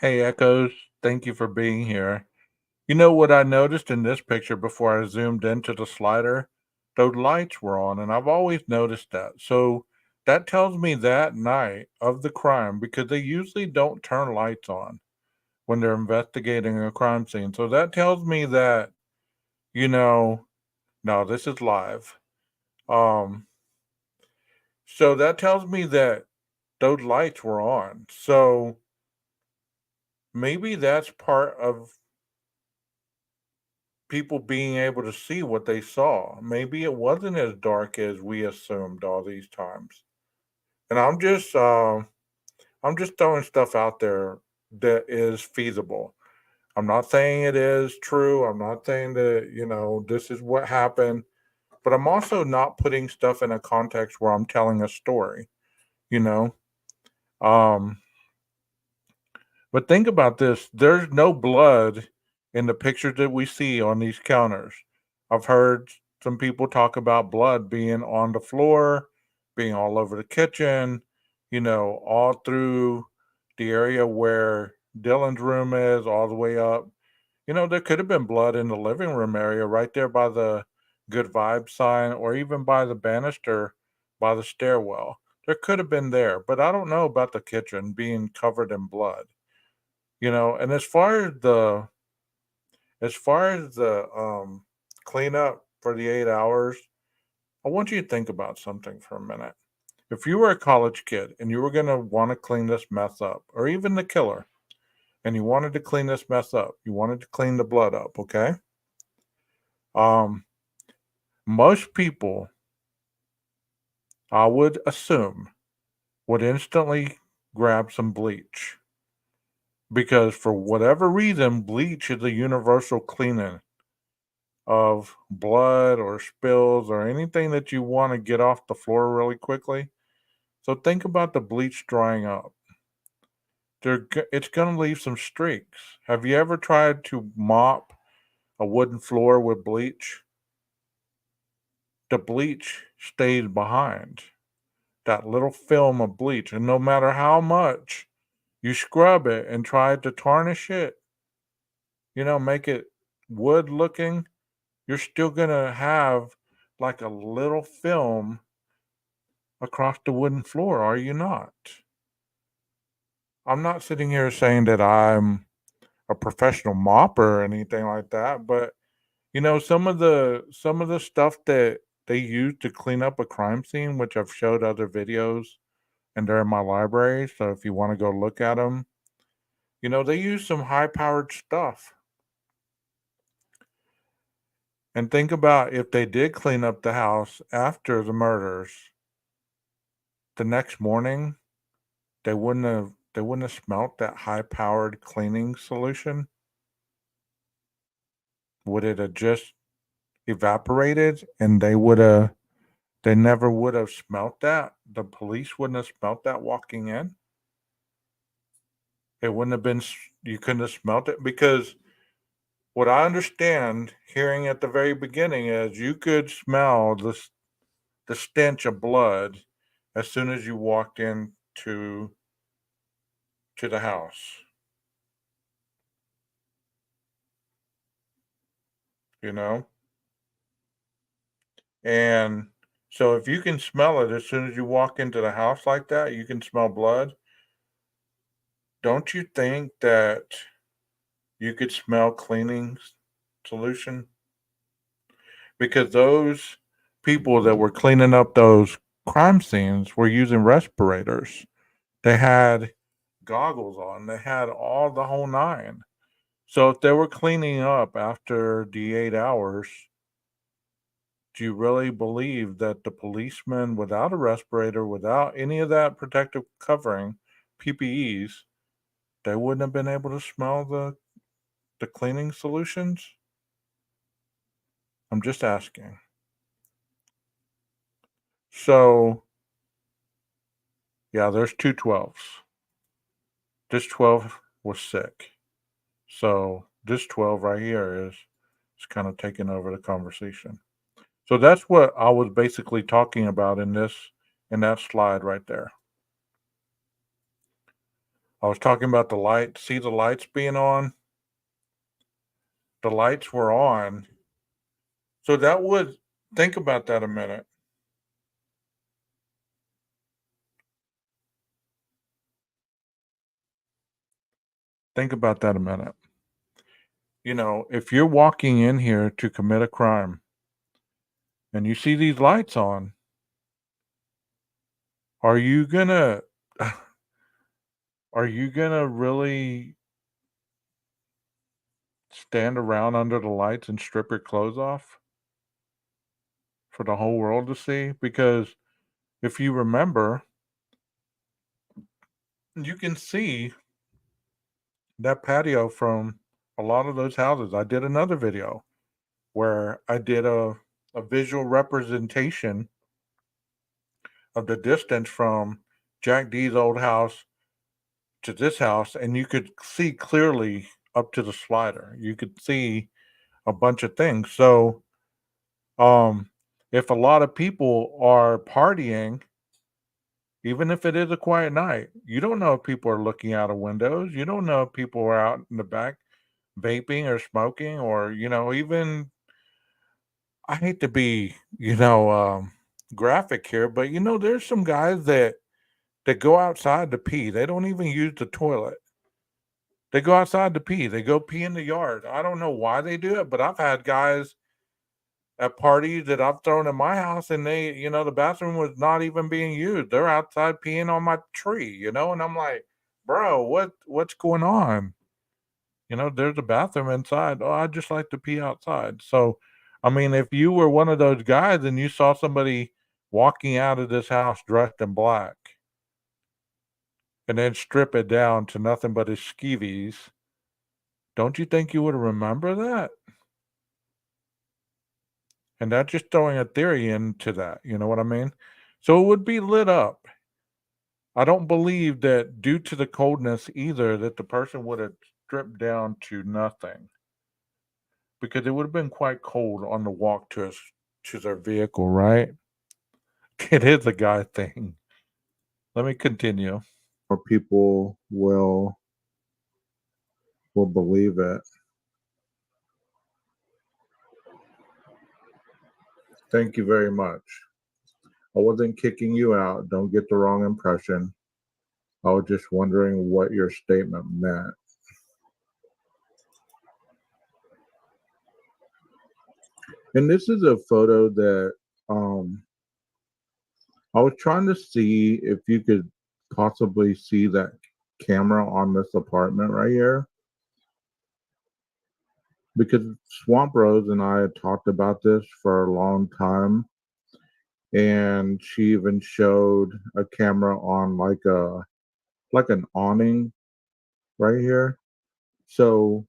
Hey, Echoes, thank you for being here. You know what I noticed in this picture before I zoomed into the slider? Those lights were on, and I've always noticed that. So that tells me that night of the crime, because they usually don't turn lights on when they're investigating a crime scene. So that tells me that, you know, no, this is live. Um, so that tells me that those lights were on. So maybe that's part of people being able to see what they saw. Maybe it wasn't as dark as we assumed all these times. And I'm just throwing stuff out there that is feasible. I'm not saying it is true. I'm not saying that, this is what happened, but I'm also not putting stuff in a context where I'm telling a story, you know? Um But think about this, there's no blood in the pictures that we see on these counters. I've heard some people talk about blood being on the floor, being all over the kitchen, all through the area where Dylan's room is, all the way up. There could have been blood in the living room area right there by the good vibe sign or even by the banister by the stairwell. There could have been there, but I don't know about the kitchen being covered in blood. And as far as the cleanup for the 8 hours, I want you to think about something for a minute. If you were a college kid and you were going to want to clean this mess up, or even the killer, and you wanted to clean this mess up, you wanted to clean the blood up, okay? Um, Most people, I would assume, would instantly grab some bleach because for whatever reason, bleach is a universal cleaning of blood or spills or anything that you want to get off the floor really quickly. So think about the bleach drying up. It's going to leave some streaks. Have you ever tried to mop a wooden floor with bleach? The bleach stays behind. That little film of bleach. And no matter how much you scrub it and try to tarnish it, make it wood looking, you're still going to have like a little film across the wooden floor, are you not? I'm not sitting here saying that I'm a professional mopper or anything like that, but some of the stuff that they use to clean up a crime scene, which I've showed other videos and they're in my library, so if you want to go look at them, they use some high powered stuff. And think about if they did clean up the house after the murders, the next morning they wouldn't have smelt that high powered cleaning solution. Would it have just evaporated and they never would have smelt that? The police wouldn't have smelt that walking in. It wouldn't have been, you couldn't have smelt it because what I understand hearing at the very beginning is you could smell the stench of blood as soon as you walked to the house, you know? And so if you can smell it as soon as you walk into the house like that, you can smell blood. Don't you think that you could smell cleaning solution? Because those people that were cleaning up those crime scenes were using respirators. They had goggles on. They had all the whole nine. So if they were cleaning up after the 8 hours, do you really believe that the policeman without a respirator, without any of that protective covering, PPEs, they wouldn't have been able to smell the cleaning solutions? I'm just asking. So, yeah, there's two 12s. This 12 was sick. So, this 12 right here is kind of taking over the conversation. So that's what I was basically talking about in that slide right there. I was talking about the light. See the lights being on? The lights were on. So that would think about that a minute. Think about that a minute. If you're walking in here to commit a crime and you see these lights on, are you gonna are you gonna really stand around under the lights and strip your clothes off for the whole world to see? Because if you remember, you can see that patio from a lot of those houses. I did another video where I did a visual representation of the distance from Jack D's old house to this house, and you could see clearly up to the slider. You could see a bunch of things. So, um, if a lot of people are partying, even if it is a quiet night, you don't know if people are looking out of windows. You don't know if people are out in the back vaping or smoking, or even I hate to be graphic here, but there's some guys that go outside to pee. They don't even use the toilet. They go outside to pee. They go pee in the yard. I don't know why they do it, but I've had guys at parties that I've thrown in my house, and the bathroom was not even being used. They're outside peeing on my tree, and I'm like, bro, what's going on? There's a bathroom inside. Oh, I just like to pee outside. So, I mean, if you were one of those guys and you saw somebody walking out of this house dressed in black and then strip it down to nothing but his skeevies, don't you think you would remember that? And that's just throwing a theory into that. You know what I mean? So it would be lit up. I don't believe that due to the coldness either that the person would have stripped down to nothing, because it would have been quite cold on the walk to their vehicle, right? It is a guy thing. Let me continue. Or people will believe it. Thank you very much. I wasn't kicking you out. Don't get the wrong impression. I was just wondering what your statement meant. And this is a photo that I was trying to see if you could possibly see that camera on this apartment right here. Because Swamp Rose and I had talked about this for a long time. And she even showed a camera on like an awning right here. So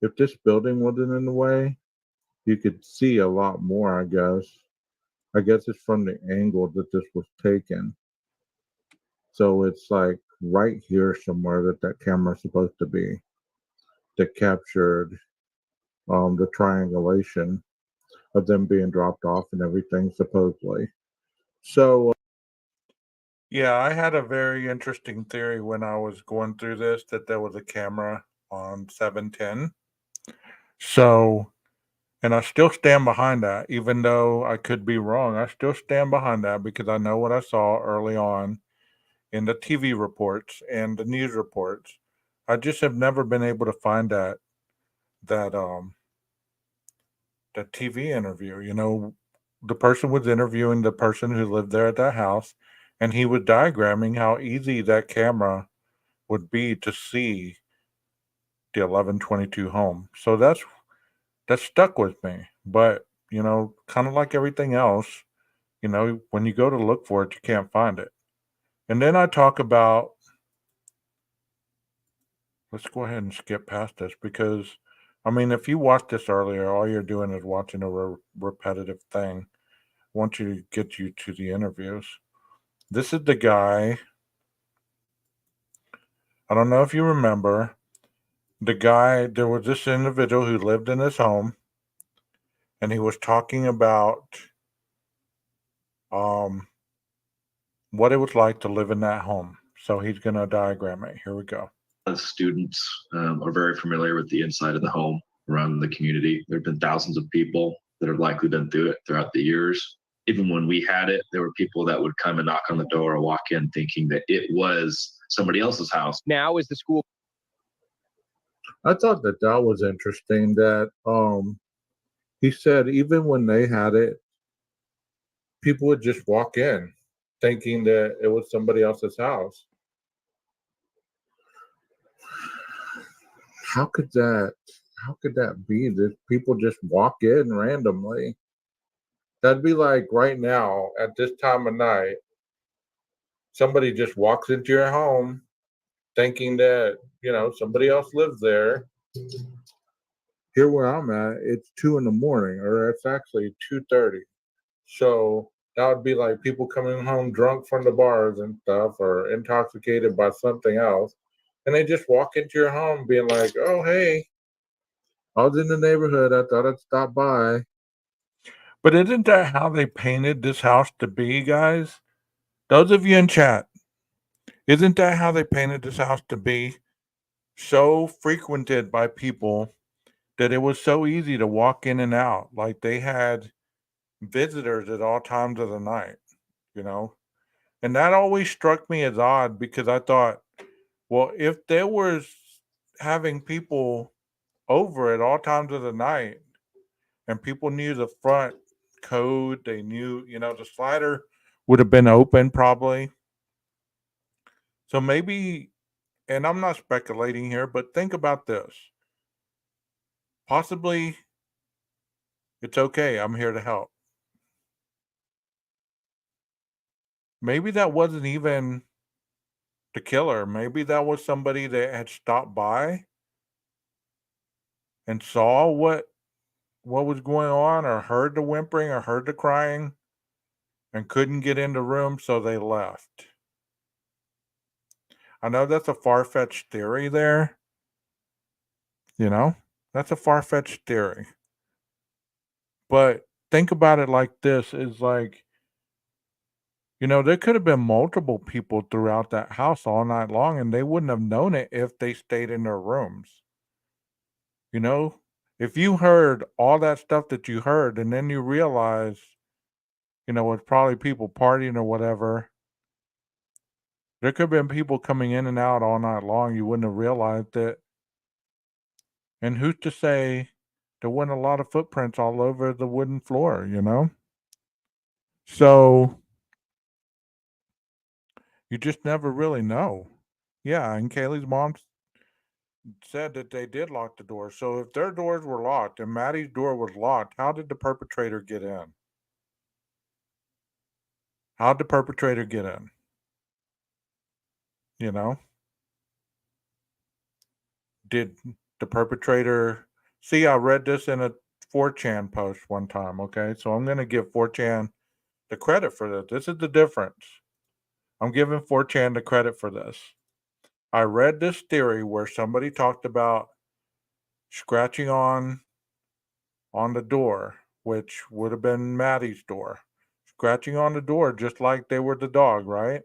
if this building wasn't in the way, you could see a lot more, I guess. I guess it's from the angle that this was taken. So it's like right here somewhere that camera's supposed to be, that captured the triangulation of them being dropped off and everything, supposedly. So, yeah, I had a very interesting theory when I was going through this, that there was a camera on 710. So, and I still stand behind that, even though I could be wrong. I still stand behind that because I know what I saw early on in the TV reports and the news reports. I just have never been able to find that that TV interview. The person was interviewing the person who lived there at that house, and he was diagramming how easy that camera would be to see the 1122 home. So that stuck with me. But kind of like everything else, when you go to look for it, you can't find it. And then I talk about, let's go ahead and skip past this because, I mean, if you watched this earlier, all you're doing is watching a repetitive thing. I want you to get you to the interviews. This is the guy. I don't know if you remember the guy. There was this individual who lived in his home, and he was talking about um, what it was like to live in that home. So he's going to diagram it. Here we go. Students are very familiar with the inside of the home around the community. There have been thousands of people that have likely been through it throughout the years. Even when we had it, there were people that would come and knock on the door or walk in thinking that it was somebody else's house. Now is the school. I thought that was interesting that he said even when they had it, people would just walk in thinking that it was somebody else's house. How could that be that people just walk in randomly? That'd be like right now at this time of night, somebody just walks into your home thinking that, somebody else lives there. Here where I'm at, it's 2 a.m, or it's actually 2:30. So that would be like people coming home drunk from the bars and stuff, or intoxicated by something else. And they just walk into your home being like, oh, hey, I was in the neighborhood. I thought I'd stop by. But isn't that how they painted this house to be, guys? Those of you in chat, isn't that how they painted this house to be? So frequented by people that it was so easy to walk in and out. Like they had visitors at all times of the night, you know? And that always struck me as odd because I thought, well, if there was having people over at all times of the night and people knew the front code, they knew, the slider would have been open probably. So maybe, and I'm not speculating here, but think about this. Possibly it's okay. I'm here to help. Maybe that wasn't even the killer. Maybe that was somebody that had stopped by and saw what was going on or heard the whimpering or heard the crying and couldn't get in the room, so they left. I know that's a far-fetched theory there, you know? That's a far-fetched theory. But think about it like this is like, there could have been multiple people throughout that house all night long and they wouldn't have known it if they stayed in their rooms. You know, if you heard all that stuff that you heard and then you realize, it's probably people partying or whatever, there could have been people coming in and out all night long. You wouldn't have realized it. And who's to say there weren't a lot of footprints all over the wooden floor? So you just never really know. Yeah, and Kaylee's mom said that they did lock the door. So if their doors were locked and Maddie's door was locked, how did the perpetrator get in? How did the perpetrator get in? You know? Did the perpetrator see? I read this in a 4chan post one time, okay? So I'm going to give 4chan the credit for this. This is the difference. I'm giving 4chan the credit for this. I read this theory where somebody talked about scratching on the door, which would have been Maddie's door. Scratching on the door just like they were the dog, right?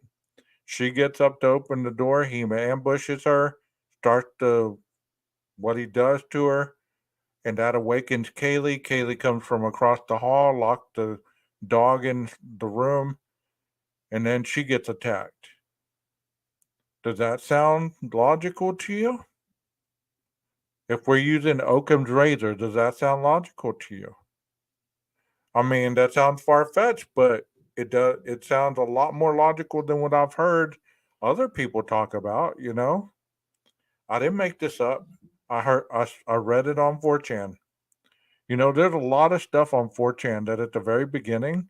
She gets up to open the door. He ambushes her, starts what he does to her, and that awakens Kaylee. Kaylee comes from across the hall, locked the dog in the room, and then she gets attacked. Does that sound logical to you? If we're using Occam's razor, does that sound logical to you? I mean, that sounds far-fetched, but it does. It sounds a lot more logical than what I've heard other people talk about. I didn't make this up. I read it on 4chan. There's a lot of stuff on 4chan that at the very beginning,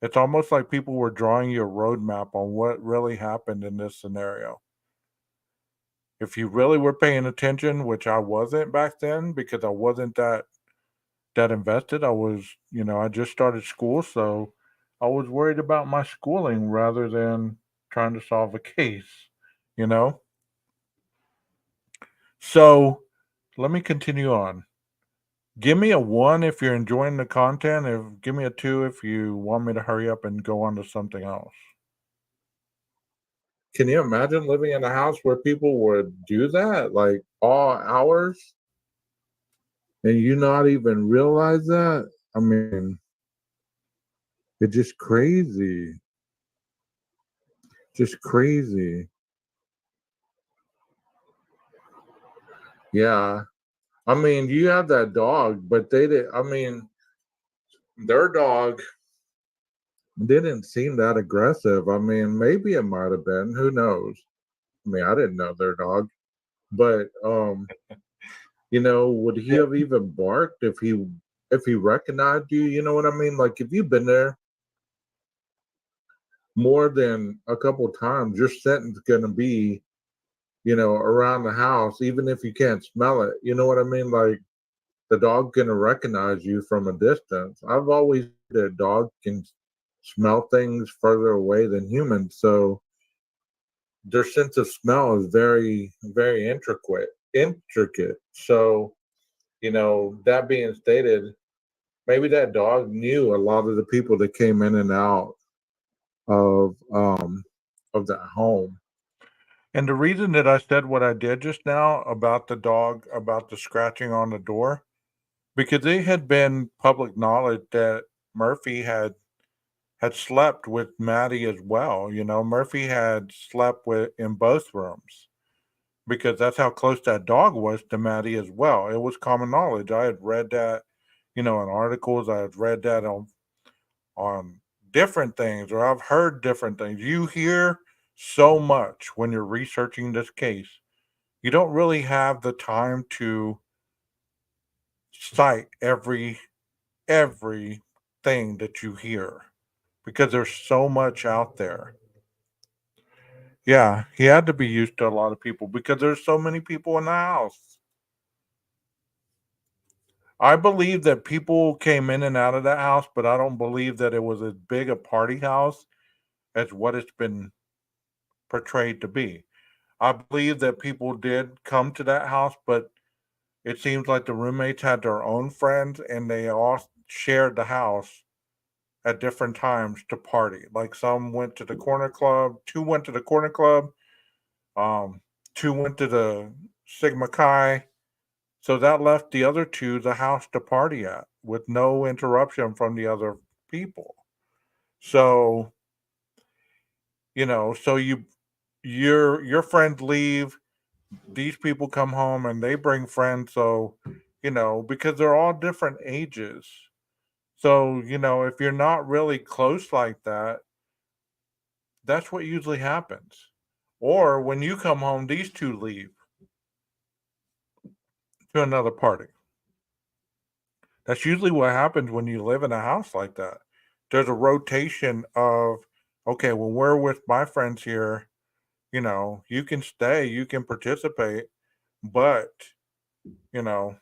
it's almost like people were drawing you a roadmap on what really happened in this scenario. If you really were paying attention, which I wasn't back then because I wasn't that invested. I was, I just started school, so I was worried about my schooling rather than trying to solve a case, you know? So let me continue on. Give me a 1 if you're enjoying the content. Give me a 2 if you want me to hurry up and go on to something else. Can you imagine living in a house where people would do that, like all hours, and you not even realize that? I mean, it's just crazy. Just crazy. Yeah. I mean, you have that dog, but they did. I mean, their dog didn't seem that aggressive. I mean, maybe it might have been. Who knows? I mean, I didn't know their dog, but would he have even barked if he recognized you? You know what I mean? Like if you've been there more than a couple times, your sentence gonna be, around the house, even if you can't smell it. You know what I mean? Like the dog gonna recognize you from a distance. I've always said a dog can smell things further away than humans, so their sense of smell is very, very intricate. So, that being stated, maybe that dog knew a lot of the people that came in and out of that home. And the reason that I said what I did just now about the dog, about the scratching on the door, because it had been public knowledge that Murphy had slept with Maddie as well. You know, Murphy had slept with in both rooms because that's how close that dog was to Maddie as well. It was common knowledge. I had read that, in articles. I had read that on different things, or I've heard different things. You hear so much when you're researching this case. You don't really have the time to cite everything that you hear because there's so much out there. Yeah, he had to be used to a lot of people because there's so many people in the house. I believe that people came in and out of that house, but I don't believe that it was as big a party house as what it's been portrayed to be. I believe that people did come to that house, but it seems like the roommates had their own friends and they all shared the house at different times to party. Like some went to the corner club, two went to the corner club, um, two went to the Sigma Chi. So that left the other two the house to party at with no interruption from the other people. So, so your friends leave, these people come home and they bring friends, so because they're all different ages. So, if you're not really close like that, that's what usually happens. Or when you come home, these two leave to another party. That's usually what happens when you live in a house like that. There's a rotation of, okay, when we're with my friends here, you can stay, you can participate, but, you know,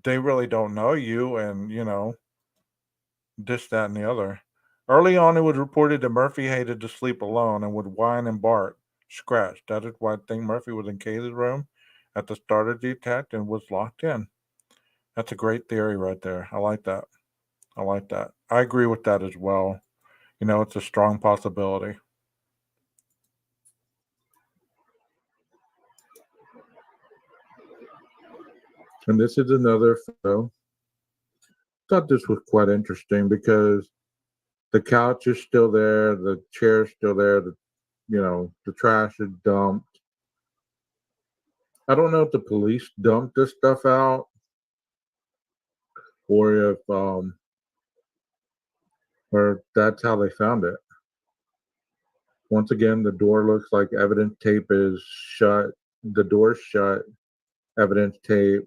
they really don't know you and, this, that, and the other. Early on, it was reported that Murphy hated to sleep alone and would whine and bark, scratch. That is why I think Murphy was in Kaylee's room at the start of the attack and was locked in. That's a great theory right there. I like that. I like that. I agree with that as well. It's a strong possibility. And this is another photo. I thought this was quite interesting because the couch is still there, the chair's still there, the trash is dumped. I don't know if the police dumped this stuff out or if or that's how they found it. Once again, the door looks like evidence tape is shut. The door's shut. Evidence tape.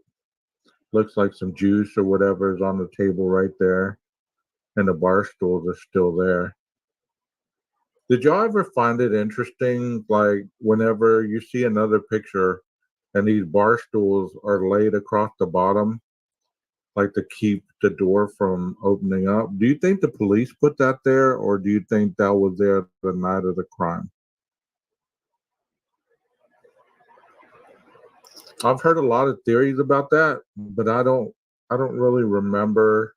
Looks like some juice or whatever is on the table right there. And the bar stools are still there. Did y'all ever find it interesting, like whenever you see another picture and these bar stools are laid across the bottom, like to keep the door from opening up? Do you think the police put that there, or do you think that was there the night of the crime? I've heard a lot of theories about that, but I don't really remember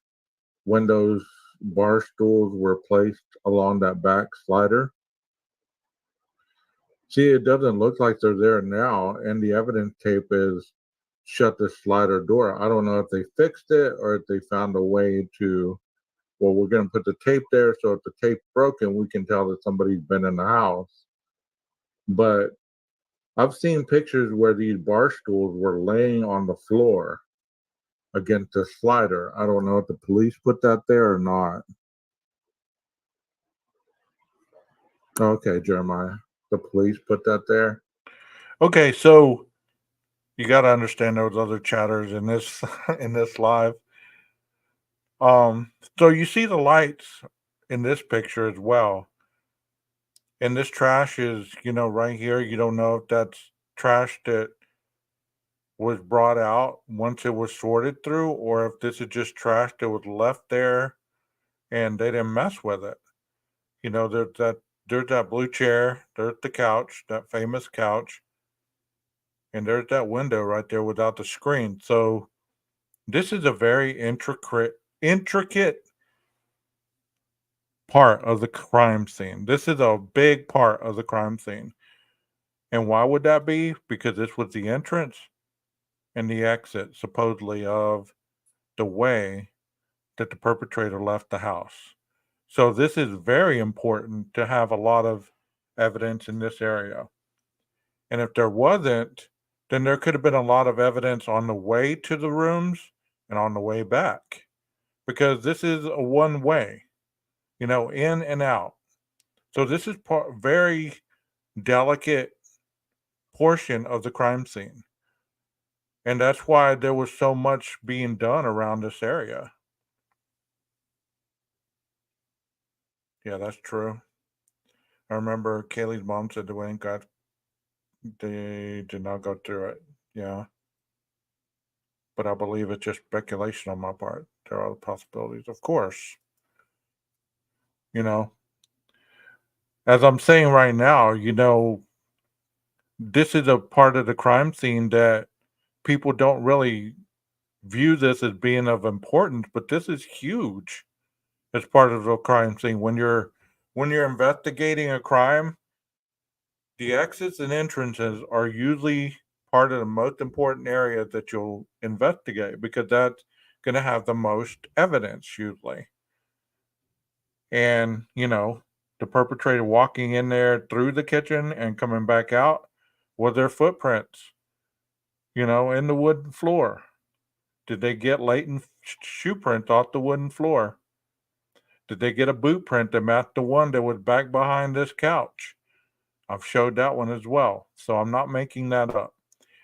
when those bar stools were placed along that back slider. See, it doesn't look like they're there now, and the evidence tape is shut the slider door. I don't know if they fixed it or if they found a way to, well, we're going to put the tape there, so if the tape's broken, we can tell that somebody's been in the house. But I've seen pictures where these bar stools were laying on the floor against the slider. I don't know if the police put that there or not. Okay, Jeremiah, the police put that there. Okay, so you got to understand those other chatters in this in this live. So you see the lights in this picture as well. And this trash is, right here. You don't know if that's trash that was brought out once it was sorted through, or if this is just trash that was left there and they didn't mess with it. There's that blue chair, there's the couch, that famous couch, and there's that window right there without the screen. So this is a very intricate part of the crime scene. This is a big part of the crime scene. And why would that be? Because this was the entrance and the exit, supposedly, of the way that the perpetrator left the house. So this is very important to have a lot of evidence in this area. And if there wasn't, then there could have been a lot of evidence on the way to the rooms and on the way back. Because this is a one way, in and out. So this is very delicate portion of the crime scene. And that's why there was so much being done around this area. Yeah, that's true. I remember Kaylee's mom said they did not go through it. Yeah. But I believe it's just speculation on my part. There are other possibilities, of course. As I'm saying right now, this is a part of the crime scene that people don't really view this as being of importance, but this is huge as part of the crime scene. When you're investigating a crime, the exits and entrances are usually part of the most important areas that you'll investigate because that's going to have the most evidence usually. And, the perpetrator walking in there through the kitchen and coming back out, were their footprints, in the wooden floor? Did they get latent shoe prints off the wooden floor? Did they get a boot print that matched the one that was back behind this couch? I've showed that one as well. So I'm not making that up.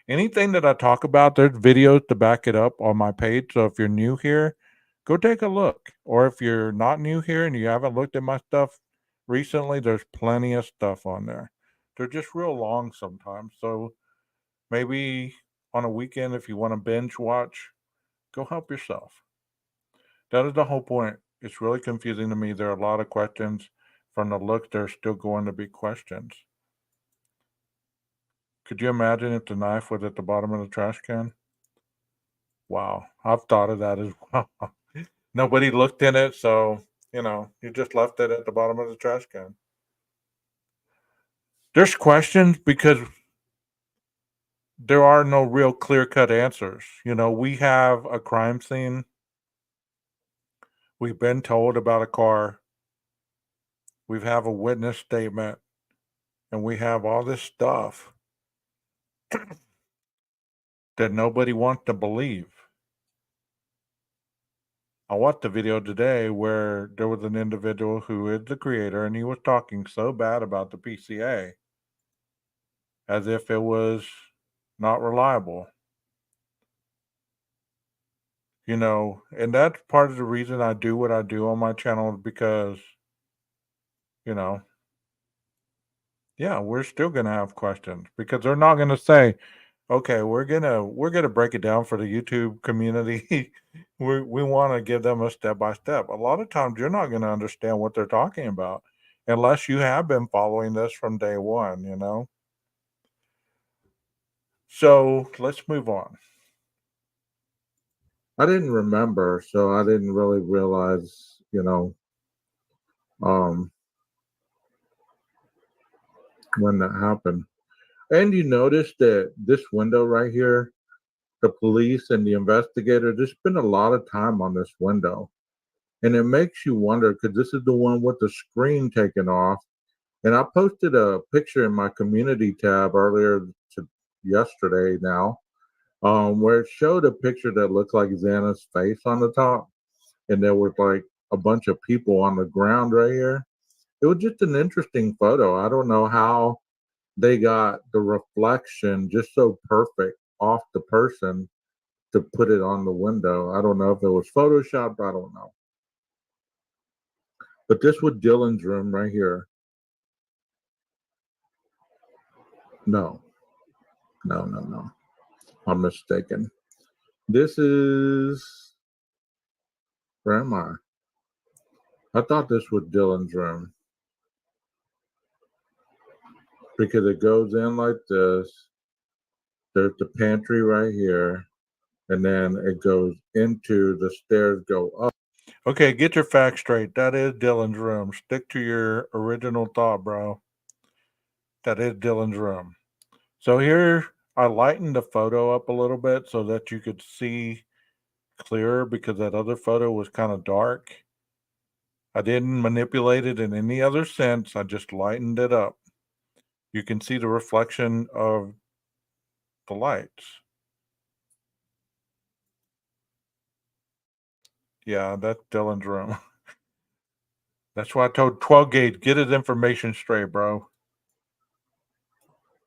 Anything that I talk about, there's videos to back it up on my page. So if you're new here, go take a look. Or if you're not new here and you haven't looked at my stuff recently, there's plenty of stuff on there. They're just real long sometimes. So maybe on a weekend, if you want to binge watch, go help yourself. That is the whole point. It's really confusing to me. There are a lot of questions. From the look, there's still going to be questions. Could you imagine if the knife was at the bottom of the trash can? Wow, I've thought of that as well. Nobody looked in it, so you just left it at the bottom of the trash can. There's questions because there are no real clear-cut answers. We have a crime scene. We've been told about a car. We have a witness statement, and we have all this stuff that nobody wants to believe. I watched a video today where there was an individual who is the creator, and he was talking so bad about the PCA as if it was not reliable. And that's part of the reason I do what I do on my channel is because, yeah, we're still gonna have questions because they're not gonna say, okay, we're gonna break it down for the YouTube community. we want to give them a step by step. A lot of times you're not gonna understand what they're talking about unless you have been following this from day one. So let's move on. I didn't remember, so I didn't really realize, when that happened. And you notice that this window right here, the police and the investigator, they spend a lot of time on this window. And it makes you wonder, because this is the one with the screen taken off. And I posted a picture in my community tab yesterday now, where it showed a picture that looked like Xana's face on the top. And there was like a bunch of people on the ground right here. It was just an interesting photo. I don't know how they got the reflection just so perfect off the person to put it on the window. I don't know if it was photoshopped. I don't know. But this was Dylan's room right here. No. I'm mistaken. This is... Where am I? I thought this was Dylan's room. Because it goes in like this. There's the pantry right here. And then it goes into the stairs go up. Okay, get your facts straight. That is Dylan's room. Stick to your original thought, bro. That is Dylan's room. So here, I lightened the photo up a little bit so that you could see clearer because that other photo was kind of dark. I didn't manipulate it in any other sense. I just lightened it up. You can see the reflection of the lights. Yeah, that's Dylan's room. That's why I told 12 Gauge, get his information straight, bro.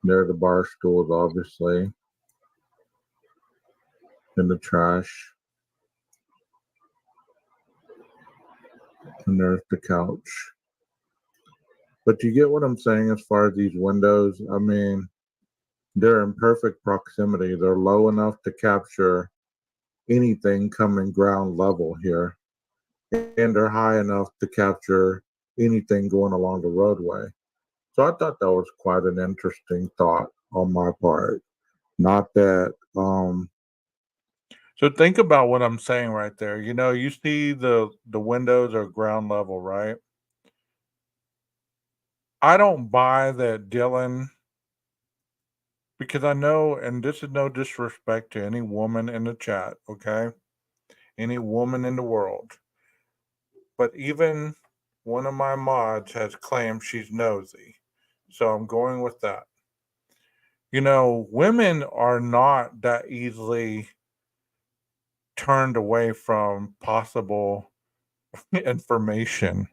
There are the bar stools, obviously. In the trash. And there's the couch. But you get what I'm saying as far as these windows. I mean, they're in perfect proximity. They're low enough to capture anything coming ground level here. And they're high enough to capture anything going along the roadway. So I thought that was quite an interesting thought on my part. Not that so think about what I'm saying right there. You know, you see the windows are ground level, right? I don't buy that Dylan, because I know, and this is no disrespect to any woman in the chat, okay? Any woman in the world. But even one of my mods has claimed she's nosy. So I'm going with that. You know, women are not that easily turned away from possible information.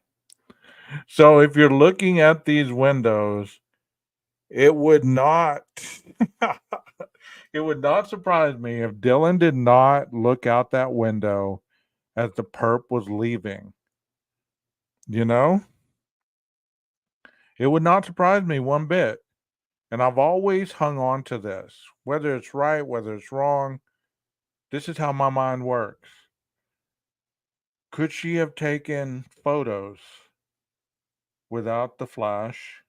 So if you're looking at these windows, it would not it would not surprise me if Dylan did not look out that window as the perp was leaving. You know? It would not surprise me one bit. And I've always hung on to this. Whether it's right, whether it's wrong, this is how my mind works. Could she have taken photos without the flash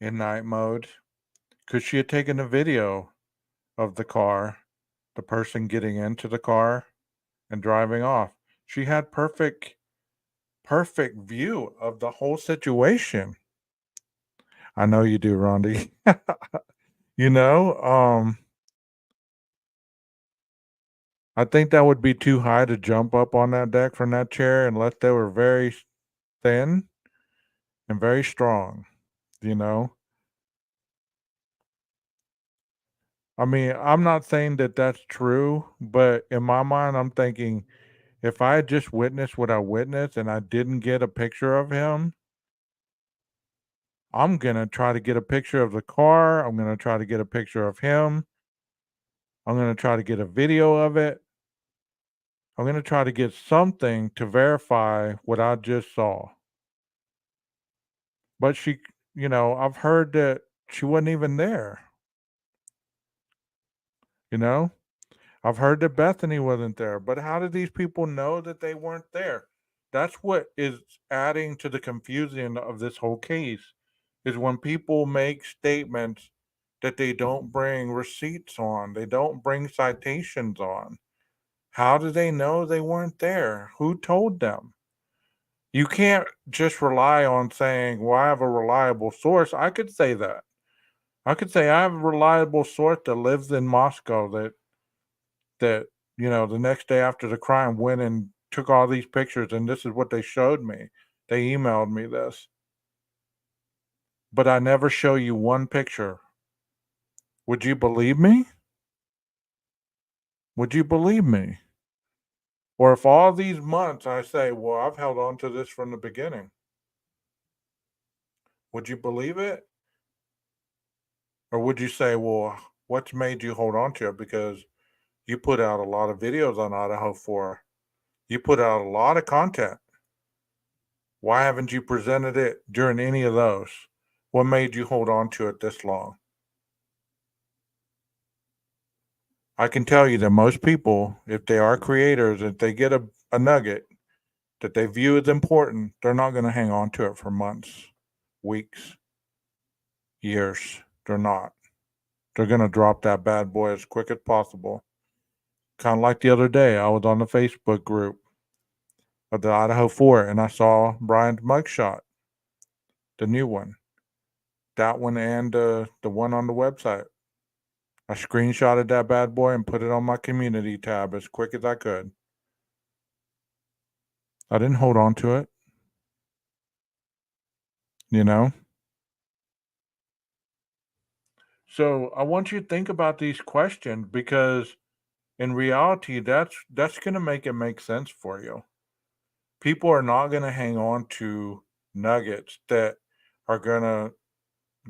in night mode? Could she have taken a video of the car, the person getting into the car and driving off? She had perfect view of the whole situation. I know you do, Rondi. You know, I think that would be too high to jump up on that deck from that chair unless they were very thin and very strong, you know? I mean, I'm not saying that that's true, but in my mind, I'm thinking if I had just witnessed what I witnessed and I didn't get a picture of him, I'm going to try to get a picture of the car. I'm going to try to get a picture of him. I'm going to try to get a video of it. I'm going to try to get something to verify what I just saw. But she, you know, I've heard that she wasn't even there, you know? I've heard that Bethany wasn't there, but how did these people know that they weren't there? That's what is adding to the confusion of this whole case is when people make statements that they don't bring receipts on, they don't bring citations on. How do they know they weren't there? Who told them? You can't just rely on saying, well, I have a reliable source. I could say that. I could say I have a reliable source that lives in Moscow that you know the next day after the crime went and took all these pictures and this is what they showed me. They emailed me this. But I never show you one picture. Would you believe me? Would you believe me? Or if all these months I say, well, I've held on to this from the beginning. Would you believe it? Or would you say, well, what's made you hold on to it? Because you put out a lot of videos on Idaho 4. You put out a lot of content. Why haven't you presented it during any of those? What made you hold on to it this long? I can tell you that most people, if they are creators, if they get a nugget that they view as important, they're not going to hang on to it for months, weeks, years. They're not. They're going to drop that bad boy as quick as possible. Kind of like the other day, I was on the Facebook group of the Idaho 4 and I saw Brian's mugshot, the new one. That one and the one on the website. I screenshotted that bad boy and put it on my community tab as quick as I could. I didn't hold on to it. You know? So I want you to think about these questions because in reality, that's going to make it make sense for you. People are not going to hang on to nuggets that are going to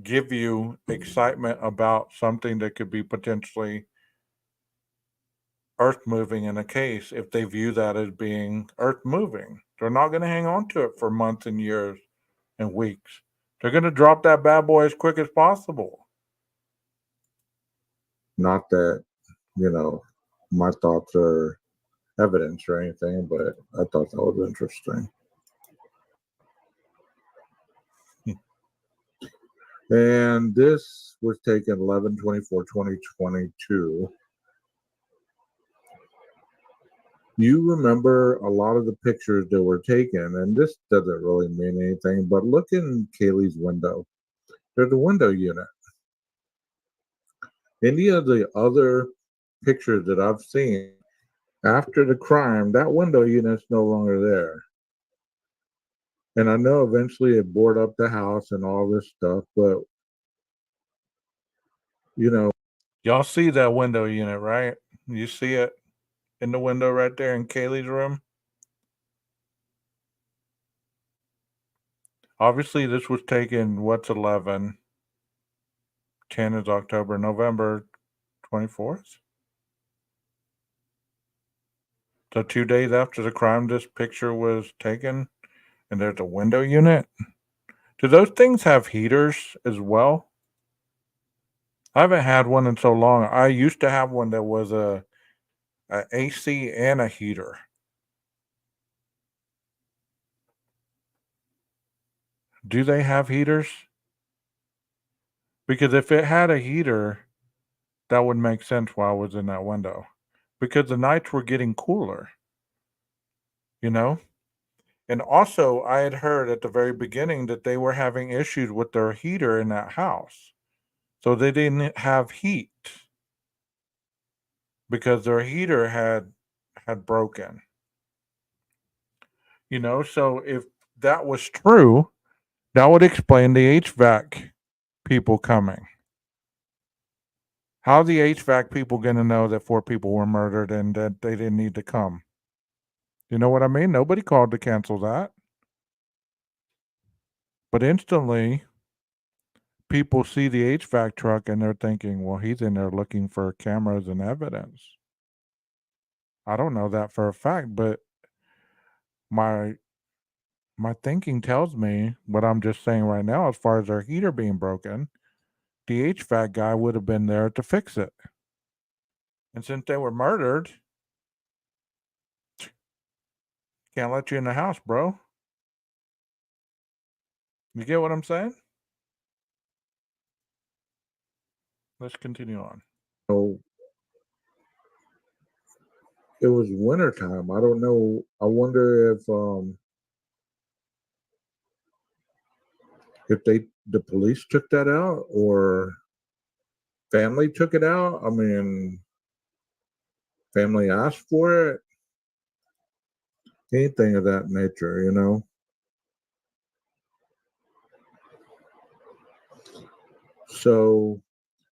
give you excitement about something that could be potentially earth moving in a case if they view that as being earth moving. They're not going to hang on to it for months and years and weeks. They're going to drop that bad boy as quick as possible. Not that, my thoughts are evidence or anything, but I thought that was interesting. And this was taken 11/24/2022. You remember a lot of the pictures that were taken, and this doesn't really mean anything, but look in Kaylee's window. There's a window unit. Any of the other pictures that I've seen after the crime, that window unit's no longer there. And I know eventually it boarded up the house and all this stuff, but y'all see that window unit, right? You see it in the window right there in Kaylee's room. Obviously, this was taken, what's 11? 10 is October, November 24th. So 2 days after the crime, this picture was taken, and there's a window unit. Do those things have heaters as well? I haven't had one in so long. I used to have one that was a AC and a heater. Do they have heaters? Because if it had a heater, that would make sense why I was in that window. Because the nights were getting cooler, you know? And also, I had heard at the very beginning that they were having issues with their heater in that house. So they didn't have heat because their heater had broken. So if that was true, that would explain the HVAC people coming. How are the HVAC people going to know that 4 people were murdered and that they didn't need to come? You know what I mean? Nobody called to cancel that. But instantly, people see the HVAC truck and they're thinking, well, he's in there looking for cameras and evidence. I don't know that for a fact, but my thinking tells me what I'm just saying right now as far as their heater being broken, the HVAC guy would have been there to fix it. And since they were murdered, can't let you in the house, bro. You get what I'm saying? Let's continue on. So it was wintertime. I don't know. I wonder if the police took that out or family took it out. I mean, family asked for it. Anything of that nature. So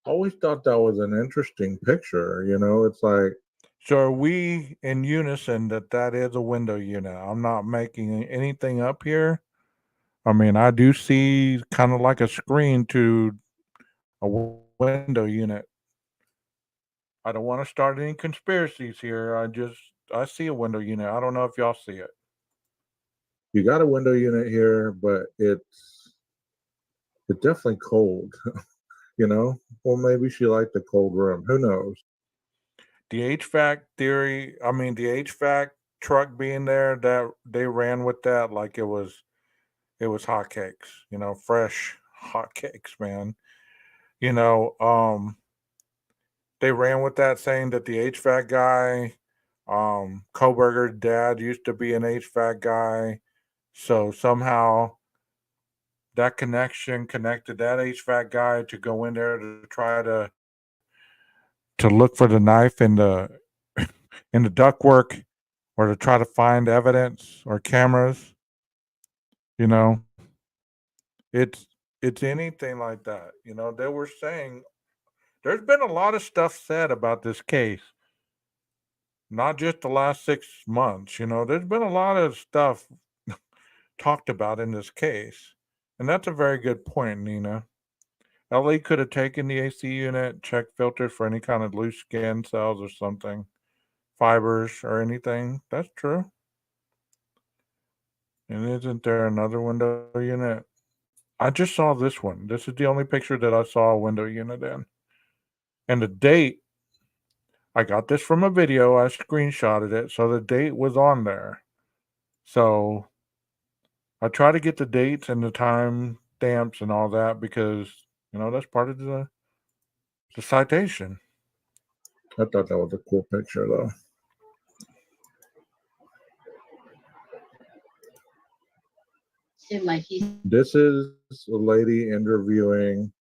I always thought that was an interesting picture. It's like, so are we in unison that is a window unit? I'm not making anything up here. I mean, I do see kind of like a screen to a window unit. I don't want to start any conspiracies here. I see a window unit. I don't know if y'all see it. You got a window unit here, but it's definitely cold. Well, maybe she liked the cold room. Who knows? The HVAC theory, I mean, the HVAC truck being there, that they ran with that like it was hotcakes, fresh hotcakes, man. You know, um, they ran with that saying that the HVAC guy, Coburger's dad used to be an HVAC guy. So somehow that connection connected that HVAC guy to go in there to try to to look for the knife in the in the ductwork or to try to find evidence or cameras. You know, it's it's anything like that. You know, they were saying there's been a lot of stuff said about this case, not just the last 6 months. You know, there's been a lot of stuff talked about in this case. And that's a very good point, Nina. LA could have taken the AC unit, checked filters for any kind of loose skin cells or something, fibers or anything. That's true. And isn't there another window unit? I just saw this one. This is the only picture that I saw a window unit in. And the date, I got this from a video. I screenshotted it. So the date was on there. So I try to get the dates and the time stamps and all that because, you know, that's part of the citation. I thought that was a cool picture, though. This is a lady interviewing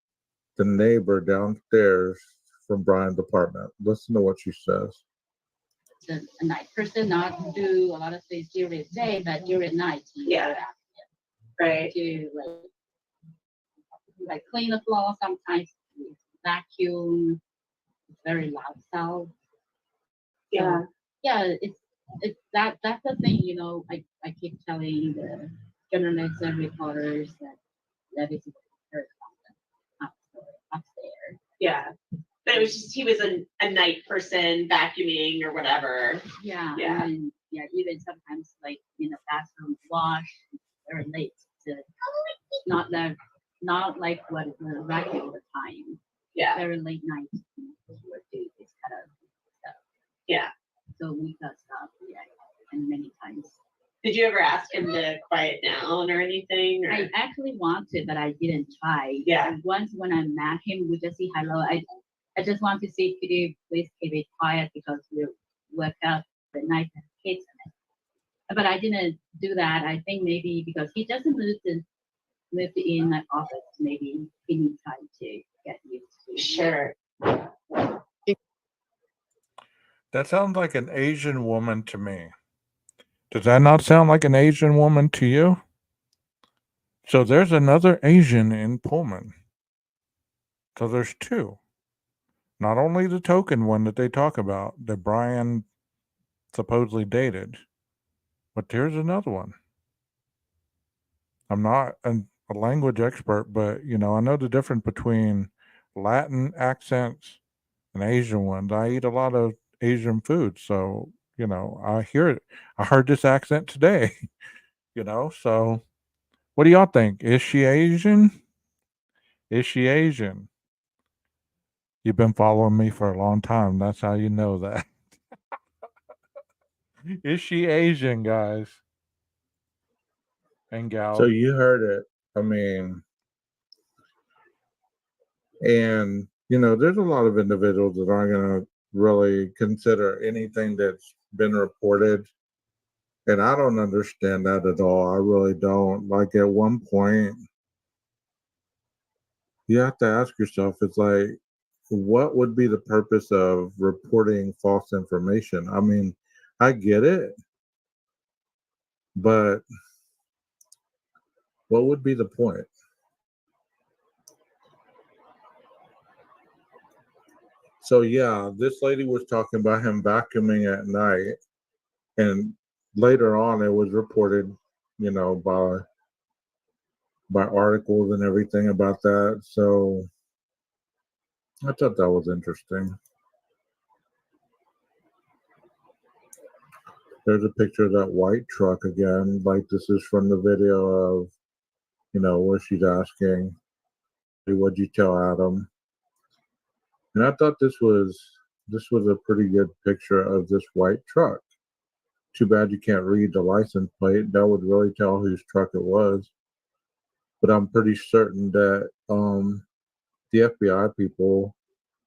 the neighbor downstairs from Brian's apartment. Listen to what she says. A night person, not do a lot of things during the day, but during night, Right. to like clean the floor, sometimes vacuum, very loud sound. Yeah. Yeah, it's that's the thing, you know. I keep telling the journalists and reporters that is heard from the upstairs. Yeah. But it was just he was a night person vacuuming or whatever. Yeah, Yeah. and even sometimes like in the bathroom wash very late to not like what the regular time. Yeah. Very late night he would do this kind of stuff. Yeah. So we got stuff, and many times. Did you ever ask him to quiet down or anything? Or? I actually wanted, but I didn't try. Yeah. And once when I met him, we just say hello. I just want to say, could you please keep it quiet because we woke up at night and kids. But I didn't do that. I think maybe because he doesn't moved in my office, maybe he needs time to get used to. Sure. That sounds like an Asian woman to me. Does that not sound like an Asian woman to you? So there's another Asian in Pullman. So there's two. Not only the token one that they talk about that Brian supposedly dated, but there's another one. I'm not a language expert, but you know, I know the difference between Latin accents and Asian ones. I eat a lot of Asian food, so you know, I hear it. I heard this accent today, you know, so what do y'all think? Is she Asian? Is she Asian? You've been following me for a long time. That's how you know that. Is she Asian, guys and gals? So you heard it. I mean, and you know, there's a lot of individuals that aren't going to really consider anything that's been reported. And I don't understand that at all. I really don't. Like at one point, you have to ask yourself, it's like, what would be the purpose of reporting false information? I mean, I get it, but what would be the point? So yeah, this lady was talking about him vacuuming at night, and later on it was reported, you know, by articles and everything about that. So I thought that was interesting. There's a picture of that white truck again. Like this is from the video of, you know, where she's asking, "What'd you tell Adam?" And I thought this was a pretty good picture of this white truck. Too bad you can't read the license plate. That would really tell whose truck it was. But I'm pretty certain that the FBI people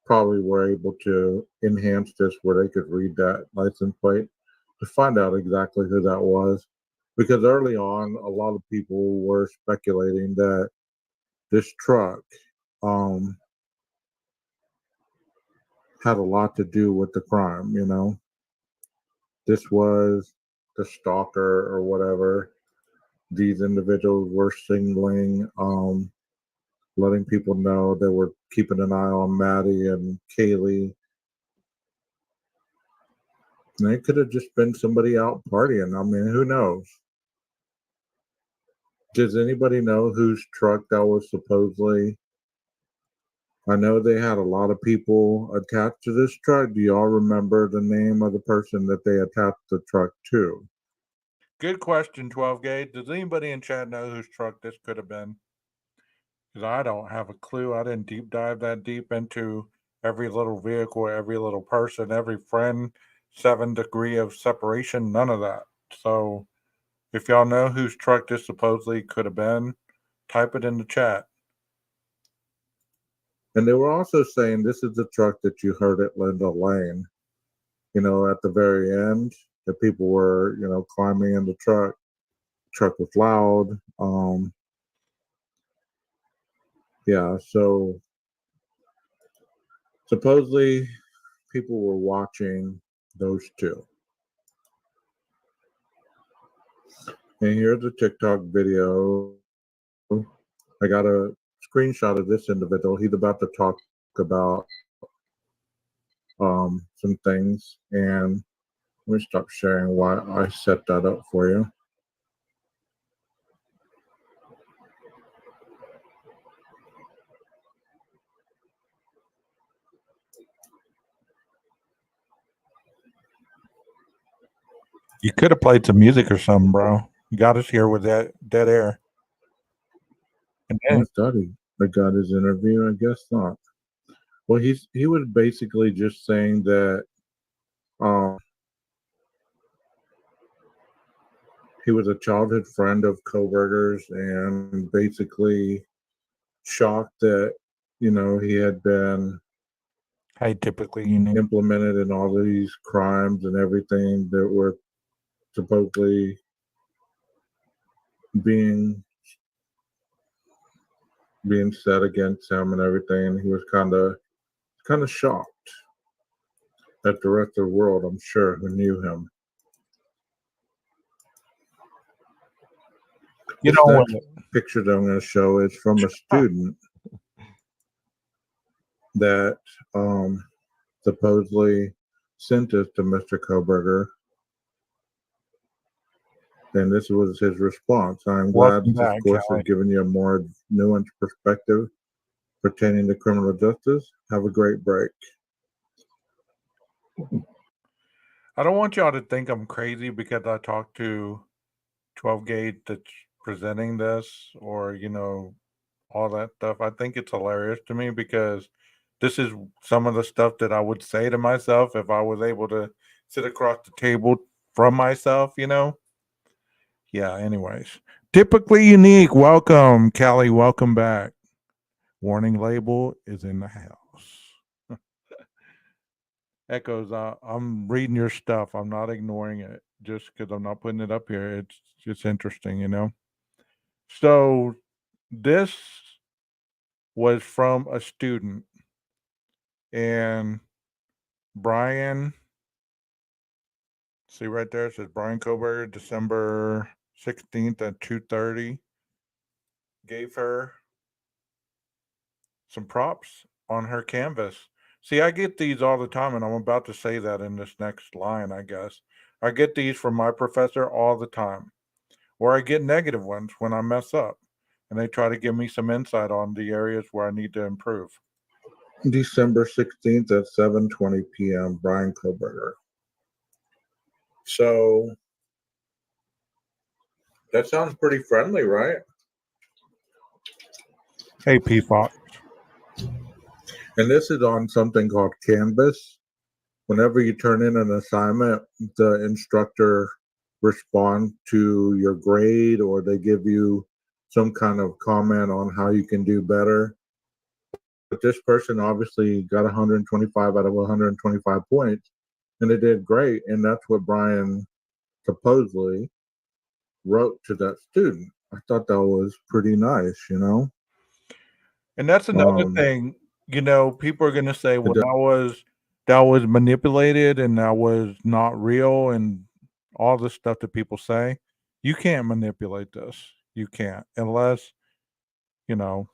probably were able to enhance this where they could read that license plate to find out exactly who that was. Because early on, a lot of people were speculating that this truck had a lot to do with the crime, you know. This was the stalker or whatever. These individuals were signaling, letting people know they were keeping an eye on Maddie and Kaylee. And it could have just been somebody out partying. I mean, who knows? Does anybody know whose truck that was supposedly? I know they had a lot of people attached to this truck. Do y'all remember the name of the person that they attached the truck to? Good question, 12 gauge. Does anybody in chat know whose truck this could have been? Because I don't have a clue. I didn't deep dive that deep into every little vehicle, every little person, every friend, 7 degree of separation, none of that. So if y'all know whose truck this supposedly could have been, type it in the chat. And they were also saying this is the truck that you heard at Linda Lane. You know, at the very end, the people were, you know, climbing in the truck. Truck was loud. Yeah, so supposedly people were watching those two. And here's a TikTok video. I got a screenshot of this individual. He's about to talk about some things. And let me stop sharing why I set that up for you. You could have played some music or something, bro. You got us here with that dead air. And then, I thought I got his interview. I guess not. Well, he was basically just saying that he was a childhood friend of Coburger's and basically shocked that, you know, he had been typically implemented in all of these crimes and everything that were supposedly being said against him and everything. He was kind of shocked at the rest of the world, I'm sure, who knew him. You know what? Picture that I'm going to show is from a student that supposedly sent this to Mr. Coburger. And this was his response. I'm glad this course has given you a more nuanced perspective pertaining to criminal justice. Have a great break. I don't want y'all to think I'm crazy because I talked to 12 gauge that's presenting this or, you know, all that stuff. I think it's hilarious to me because this is some of the stuff that I would say to myself if I was able to sit across the table from myself, you know? Yeah, anyways. Typically unique. Welcome, Callie. Welcome back. Warning label is in the house. Echoes, I'm reading your stuff. I'm not ignoring it just because I'm not putting it up here. It's just interesting, you know? So this was from a student, and Brian, see right there, it says Brian Coburger, December 16th at 2:30, gave her some props on her canvas. See, I get these all the time, and I'm about to say that in this next line, I guess. I get these from my professor all the time, or I get negative ones when I mess up, and they try to give me some insight on the areas where I need to improve. December 16th at 7:20 p.m., Brian Coburger. So that sounds pretty friendly, right? Hey, P. Fox. And this is on something called Canvas. Whenever you turn in an assignment, the instructor responds to your grade or they give you some kind of comment on how you can do better. But this person obviously got 125 out of 125 points, and they did great. And that's what Brian supposedly wrote to that student. I thought that was pretty nice, you know? And that's another thing, you know, people are going to say, well, that was that was manipulated and that was not real and all the stuff that people say. You can't manipulate this. You can't unless, you know,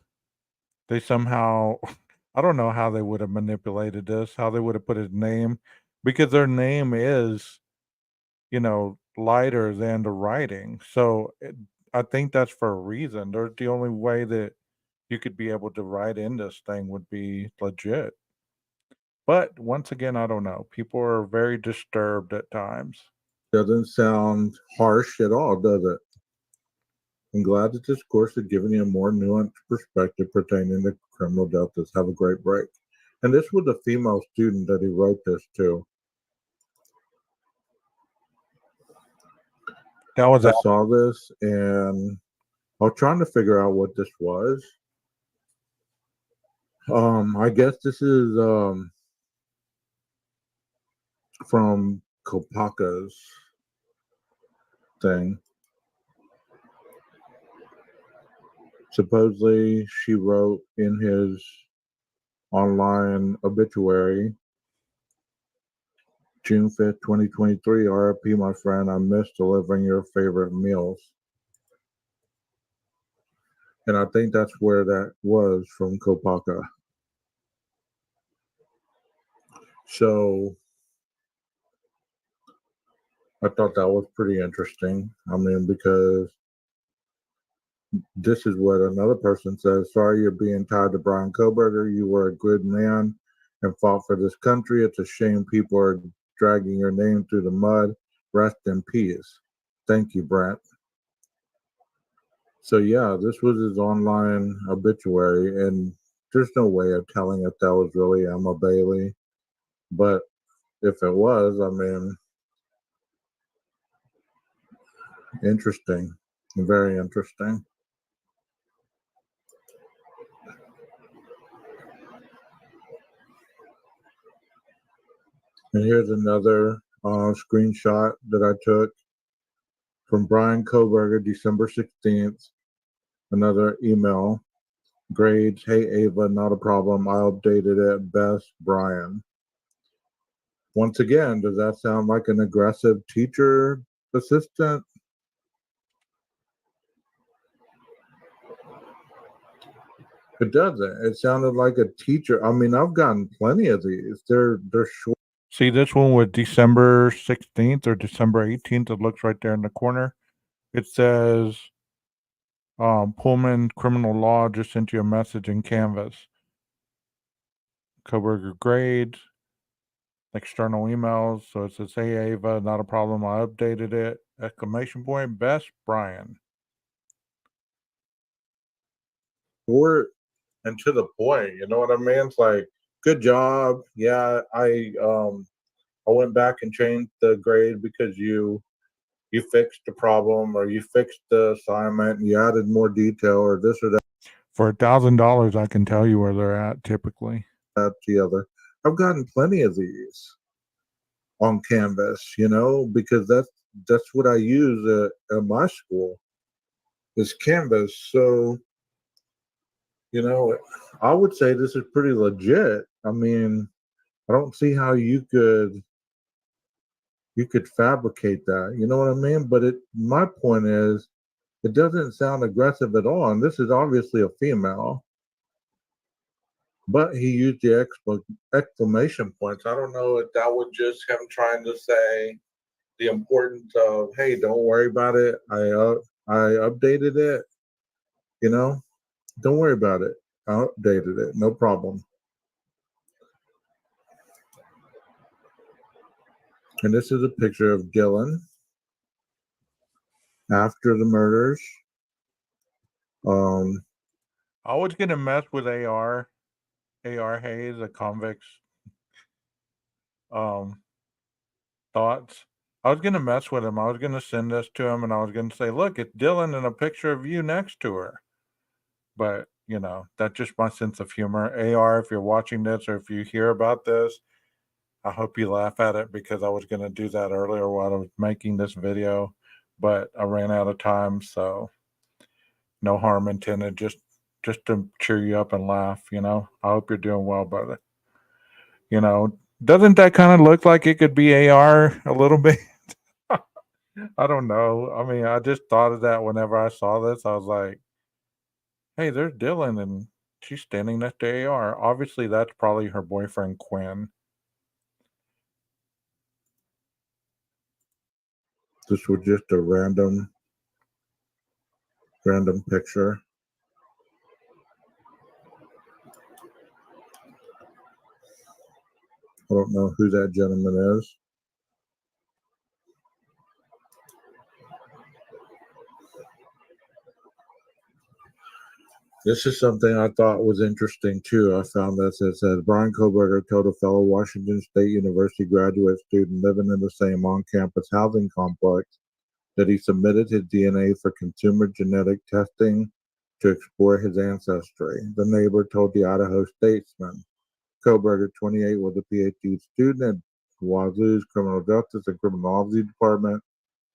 they somehow I don't know how they would have manipulated this, how they would have put his name because their name is, lighter than the writing. So I think that's for a reason. They're the only way that you could be able to write in this thing would be legit. But once again, I don't know. People are very disturbed at times. Doesn't sound harsh at all, does it? I'm glad that this course has given you a more nuanced perspective pertaining to criminal justice. Have a great break. And this was a female student that he wrote this to. I saw this and I was trying to figure out what this was. I guess this is from Kopaka's thing. Supposedly, she wrote in his online obituary, June 5th, 2023, RIP, my friend. I miss delivering your favorite meals. And I think that's where that was from Kopaka. So I thought that was pretty interesting. I mean, because this is what another person says. Sorry you're being tied to Brian Coburger. You were a good man and fought for this country. It's a shame people are dragging your name through the mud. Rest in peace. Thank you, Brent. So yeah, this was his online obituary, and there's no way of telling if that was really Emma Bailey. But if it was, I mean, interesting. Very interesting. And here's another screenshot that I took from Brian Coburger, December 16th. Another email. Grades. Hey, Ava, not a problem. I updated it. Best, Brian. Once again, does that sound like an aggressive teacher assistant? It doesn't. It sounded like a teacher. I mean, I've gotten plenty of these. They're short. See this one with December 16th or December 18th. It looks right there in the corner. It says Pullman Criminal Law just sent you a message in Canvas. Coburger grades, external emails. So it says, hey Ava, not a problem. I updated it. Exclamation point. Best, Brian. Short and to the point. You know what I mean? It's like, good job. Yeah, I went back and changed the grade because you fixed the problem or you fixed the assignment and you added more detail or this or that. For $1,000, I can tell you where they're at typically. That's the other. I've gotten plenty of these on Canvas, because that's what I use at my school is Canvas. So, I would say this is pretty legit. I mean, I don't see how you could fabricate that. You know what I mean? But my point is, it doesn't sound aggressive at all. And this is obviously a female, but he used the exclamation points. I don't know if that was just him trying to say the importance of, hey, don't worry about it. I updated it. Don't worry about it. I updated it. No problem. And this is a picture of Dylan after the murders. I was gonna mess with AR Hayes, a convict's thoughts. I was gonna mess with him. I was gonna send this to him and I was gonna say, look, it's Dylan and a picture of you next to her. But that's just my sense of humor. AR, if you're watching this or if you hear about this, I hope you laugh at it because I was gonna do that earlier while I was making this video, but I ran out of time, so no harm intended. Just to cheer you up and laugh. I hope you're doing well, brother. Doesn't that kind of look like it could be AR a little bit? I don't know. I mean, I just thought of that whenever I saw this. I was like, hey, there's Dylan, and she's standing next to AR. Obviously, that's probably her boyfriend, Quinn. This was just a random picture. I don't know who that gentleman is. This is something I thought was interesting too. I found this. It says Brian Coburger told a fellow Washington State University graduate student living in the same on campus housing complex that he submitted his DNA for consumer genetic testing to explore his ancestry. The neighbor told the Idaho Statesman. Coburger, 28, was a PhD student at Wazoo's Criminal Justice and Criminology Department.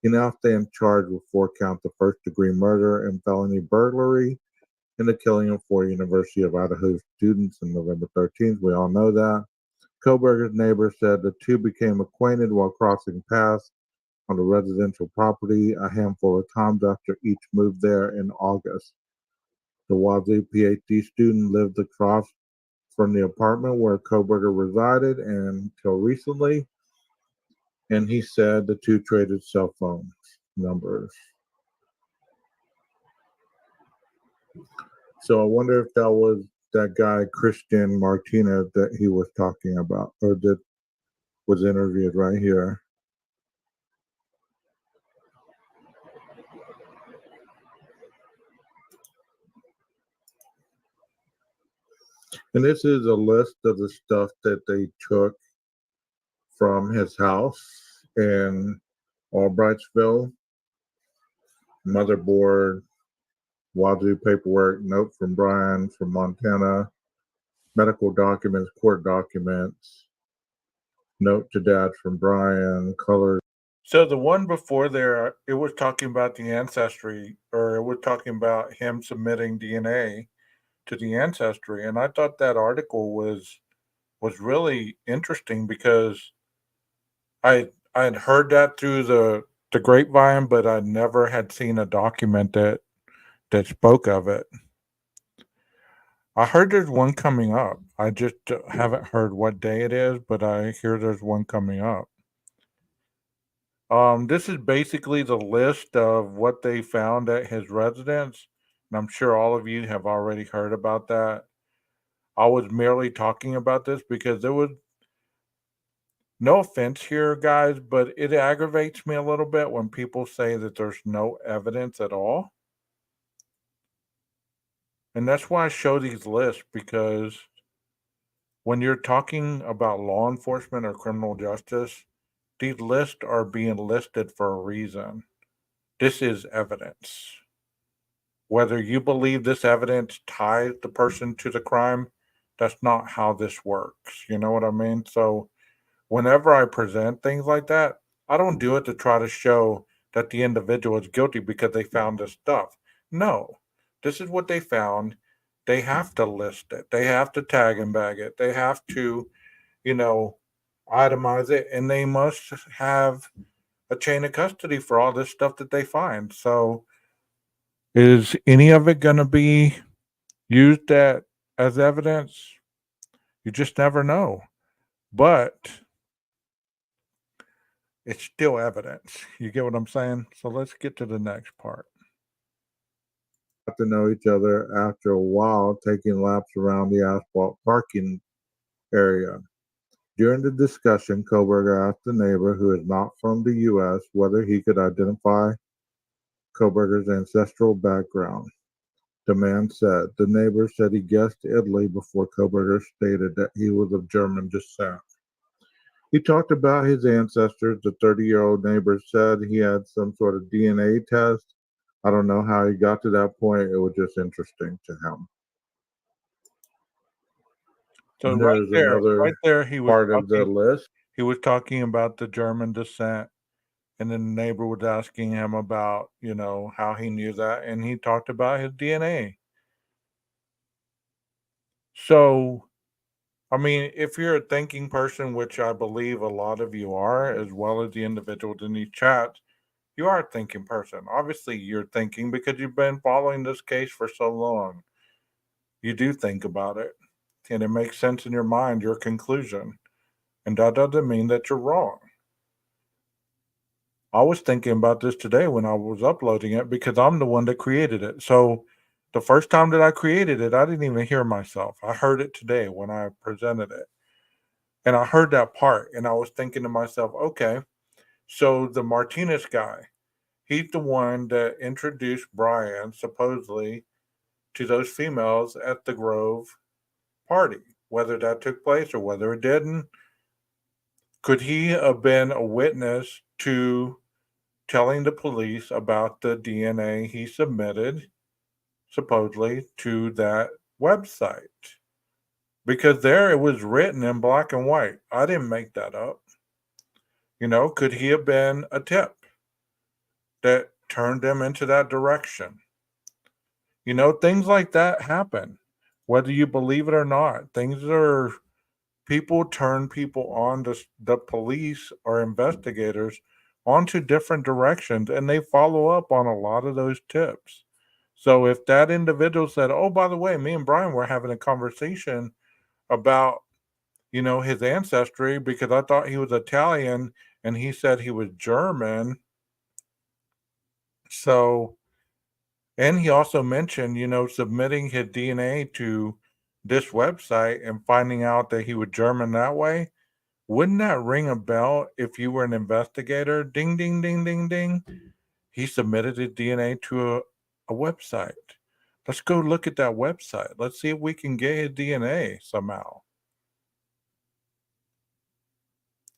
He now stands charged with 4 counts of first-degree murder and felony burglary in the killing of 4 University of Idaho students on November 13th. We all know that. Coburger's neighbor said the two became acquainted while crossing paths on the residential property a handful of times after each moved there in August. The Wazoo PhD student lived across from the apartment where Coburger resided until recently, and he said the two traded cell phone numbers. So I wonder if that was that guy, Christian Martinez, that he was talking about, or that was interviewed right here. And this is a list of the stuff that they took from his house in Albrightsville. Motherboard, Wazoo paperwork, note from Brian from Montana, medical documents, court documents, note to dad from Brian, colors. So the one before there, it was talking about the ancestry, or it was talking about him submitting DNA to the ancestry, and I thought that article was really interesting because I had heard that through the grapevine, but I never had seen a document that spoke of it. I heard there's one coming up. I just haven't heard what day it is, but I hear there's one coming up. This is basically the list of what they found at his residence, and I'm sure all of you have already heard about that. I was merely talking about this because there was no offense here, guys, but it aggravates me a little bit when people say that there's no evidence at all. And that's why I show these lists, because when you're talking about law enforcement or criminal justice, these lists are being listed for a reason. This is evidence. Whether you believe this evidence ties the person to the crime, that's not how this works. You know what I mean? So whenever I present things like that, I don't do it to try to show that the individual is guilty because they found this stuff. No, this is what they found. They have to list it. They have to tag and bag it. They have to, you know, itemize it, and they must have a chain of custody for all this stuff that they find. So, is any of it going to be used as evidence? You just never know. But it's still evidence. You get what I'm saying? So let's get to the next part. Got to know each other after a while, taking laps around the asphalt parking area. During the discussion, Coburger asked the neighbor, who is not from the U.S., whether he could identify Coburger's ancestral background. The man said. The neighbor said he guessed Italy before Coburger stated that he was of German descent. He talked about his ancestors. The 30-year-old neighbor said he had some sort of DNA test. I don't know how he got to that point. It was just interesting to him. So right there, he was part of the list. He was talking about the German descent, and then the neighbor was asking him about, how he knew that, and he talked about his DNA. So I mean, if you're a thinking person, which I believe a lot of you are, as well as the individuals in these chats, you are a thinking person. Obviously, you're thinking because you've been following this case for so long. You do think about it, and it makes sense in your mind, your conclusion. And that doesn't mean that you're wrong. I was thinking about this today when I was uploading it because I'm the one that created it. So the first time that I created it, I didn't even hear myself. I heard it today when I presented it. And I heard that part and I was thinking to myself, okay, so the Martinez guy, he's the one that introduced Brian supposedly to those females at the Grove party. Whether that took place or whether it didn't, could he have been a witness to telling the police about the DNA he submitted supposedly to that website? Because there it was written in black and white. I didn't make that up. Could he have been a tip that turned them into that direction? Things like that happen, whether you believe it or not. People turn people on to the police or investigators onto different directions and they follow up on a lot of those tips. So if that individual said, oh, by the way, me and Brian were having a conversation about, his ancestry because I thought he was Italian and he said he was German. So, and he also mentioned, submitting his DNA to this website and finding out that he was German that way. Wouldn't that ring a bell if you were an investigator? Ding, ding, ding, ding, ding. He submitted his DNA to a website. Let's go look at that website. Let's see if we can get his DNA somehow.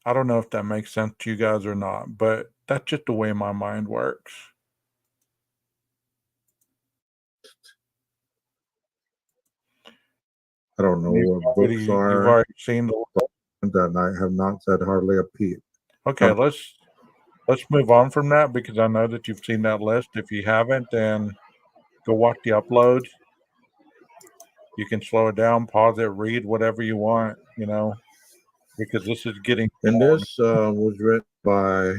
I don't know if that makes sense to you guys or not, but that's just the way my mind works. I don't know what books You've are. already seen the. That night have not said hardly a peep. Okay, let's move on from that because I know that you've seen that list. If you haven't, then go watch the upload. You can slow it down, pause it, read whatever you want, because this is getting. And this was written by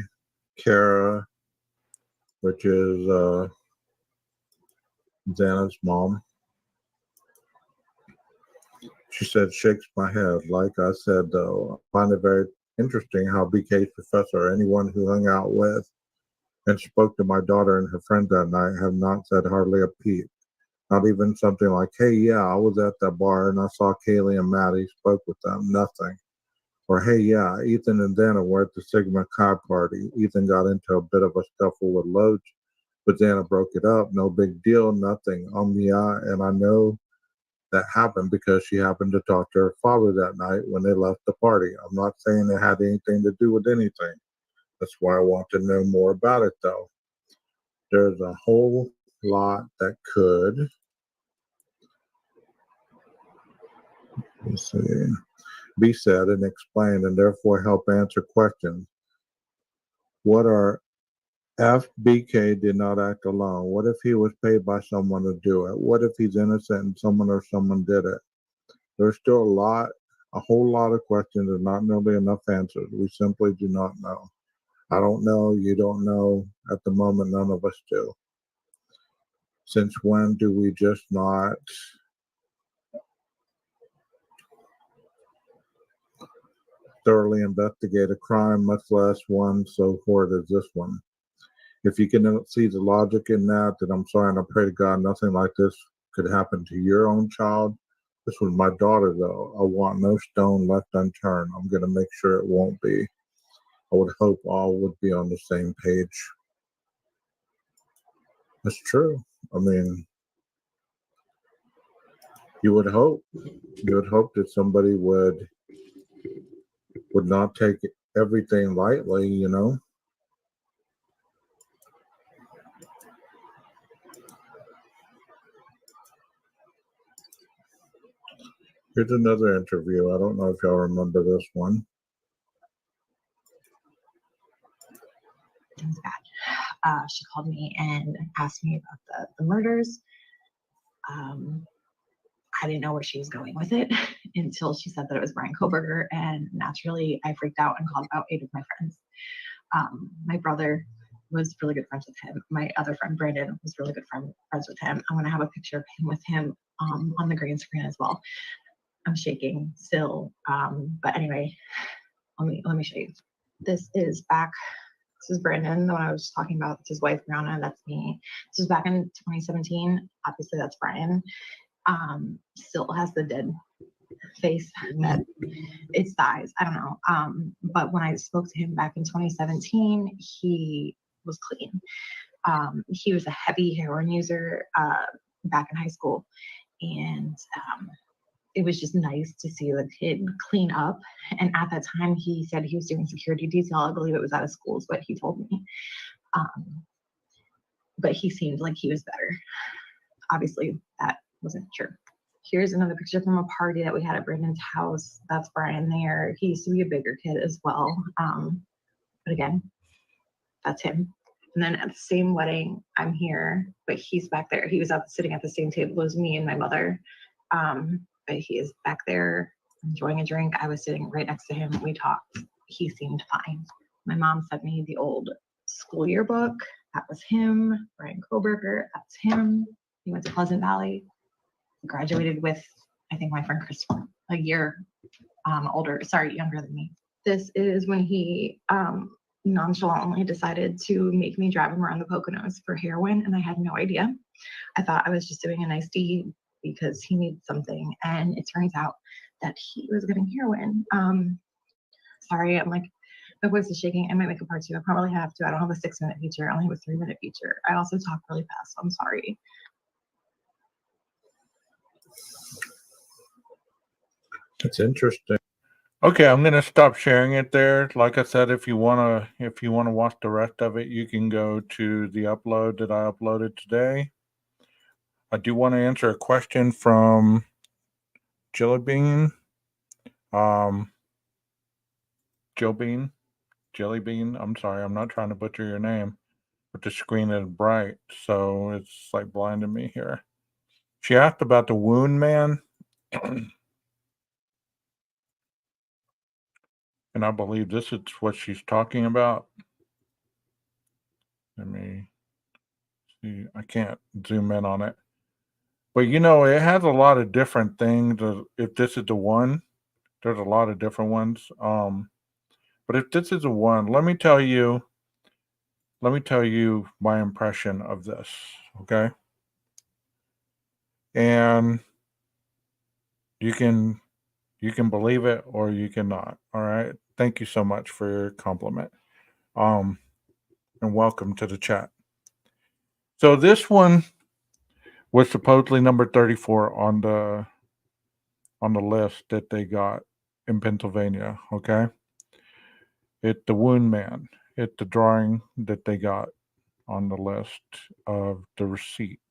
Kara, which is Xana's mom. She said, shakes my head. Like I said, though, I find it very interesting how BK's professor, or anyone who hung out with and spoke to my daughter and her friends that night, have not said hardly a peep. Not even something like, hey, yeah, I was at that bar and I saw Kaylee and Maddie, spoke with them. Nothing. Or, hey, yeah, Ethan and Xana were at the Sigma Chi party. Ethan got into a bit of a scuffle with Loach, but Xana broke it up. No big deal, nothing. Yeah, and I know that happened because she happened to talk to her father that night when they left the party. I'm not saying it had anything to do with anything. That's why I want to know more about it, though. There's a whole lot that could. Let's see. Be said and explained and therefore help answer questions. What are FBK did not act alone? What if he was paid by someone to do it? What if he's innocent and someone did it? There's still a whole lot of questions and not nearly enough answers. We simply do not know. I don't know. You don't know. At the moment, none of us do. Since when do we just not thoroughly investigate a crime, much less one so horrid as this one? If you can see the logic in that, then I'm sorry, and I pray to God nothing like this could happen to your own child. This was my daughter, though. I want no stone left unturned. I'm going to make sure it won't be. I would hope all would be on the same page. That's true. I mean, you would hope that somebody would not take everything lightly, Here's another interview. I don't know if y'all remember this one. It was bad. She called me and asked me about the murders. I didn't know where she was going with it. until she said that it was Brian Coburger. And naturally, I freaked out and called about 8 of my friends. My brother was really good friends with him. My other friend, Brandon, was really good friends with him. I'm going to have a picture of him with him on the green screen as well. I'm shaking still. But anyway, let me show you. This is back. This is Brandon, the one I was talking about. It's his wife, Brianna. That's me. This was back in 2017. Obviously, that's Brian. Still has the dead face that it's the eyes. I don't know. But when I spoke to him back in 2017, he was clean. He was a heavy heroin user back in high school. And it was just nice to see the kid clean up. And at that time, he said he was doing security detail. I believe it was out of school is what he told me. But he seemed like he was better. Obviously, that wasn't true. Here's another picture from a party that we had at Brandon's house. That's Brian there. He used to be a bigger kid as well. But again, that's him. And then at the same wedding, I'm here, but he's back there. He was sitting at the same table as me and my mother. But he is back there enjoying a drink. I was sitting right next to him. We talked. He seemed fine. My mom sent me the old school yearbook. That was him. Brian Coburger. That's him. He went to Pleasant Valley. Graduated with, I think, my friend Chris, a year younger than me. This is when he nonchalantly decided to make me drive him around the Poconos for heroin, and I had no idea. I thought I was just doing a nice deed because he needed something, and it turns out that he was getting heroin. Sorry, I'm like, my voice is shaking. I might make a part 2. I probably have to. I don't have a 6-minute feature. I only have a 3-minute feature. I also talk really fast, so I'm sorry. It's interesting. Okay, I'm gonna stop sharing it there. Like I said, if you wanna watch the rest of it, you can go to the upload that I uploaded today. I do want to answer a question from Jelly Bean. Jelly Bean. I'm sorry, I'm not trying to butcher your name, but the screen is bright, so it's like blinding me here. She asked about the wound man. And I believe this is what she's talking about. Let me see. I can't zoom in on it. But it has a lot of different things. If this is the one, there's a lot of different ones. But if this is the one, let me tell you my impression of this, okay? And you can believe it or you cannot. All right. Thank you so much for your compliment. And welcome to the chat. So this one was supposedly number 34 on the list that they got in Pennsylvania. Okay. It's the wound man. It's the drawing that they got on the list of the receipts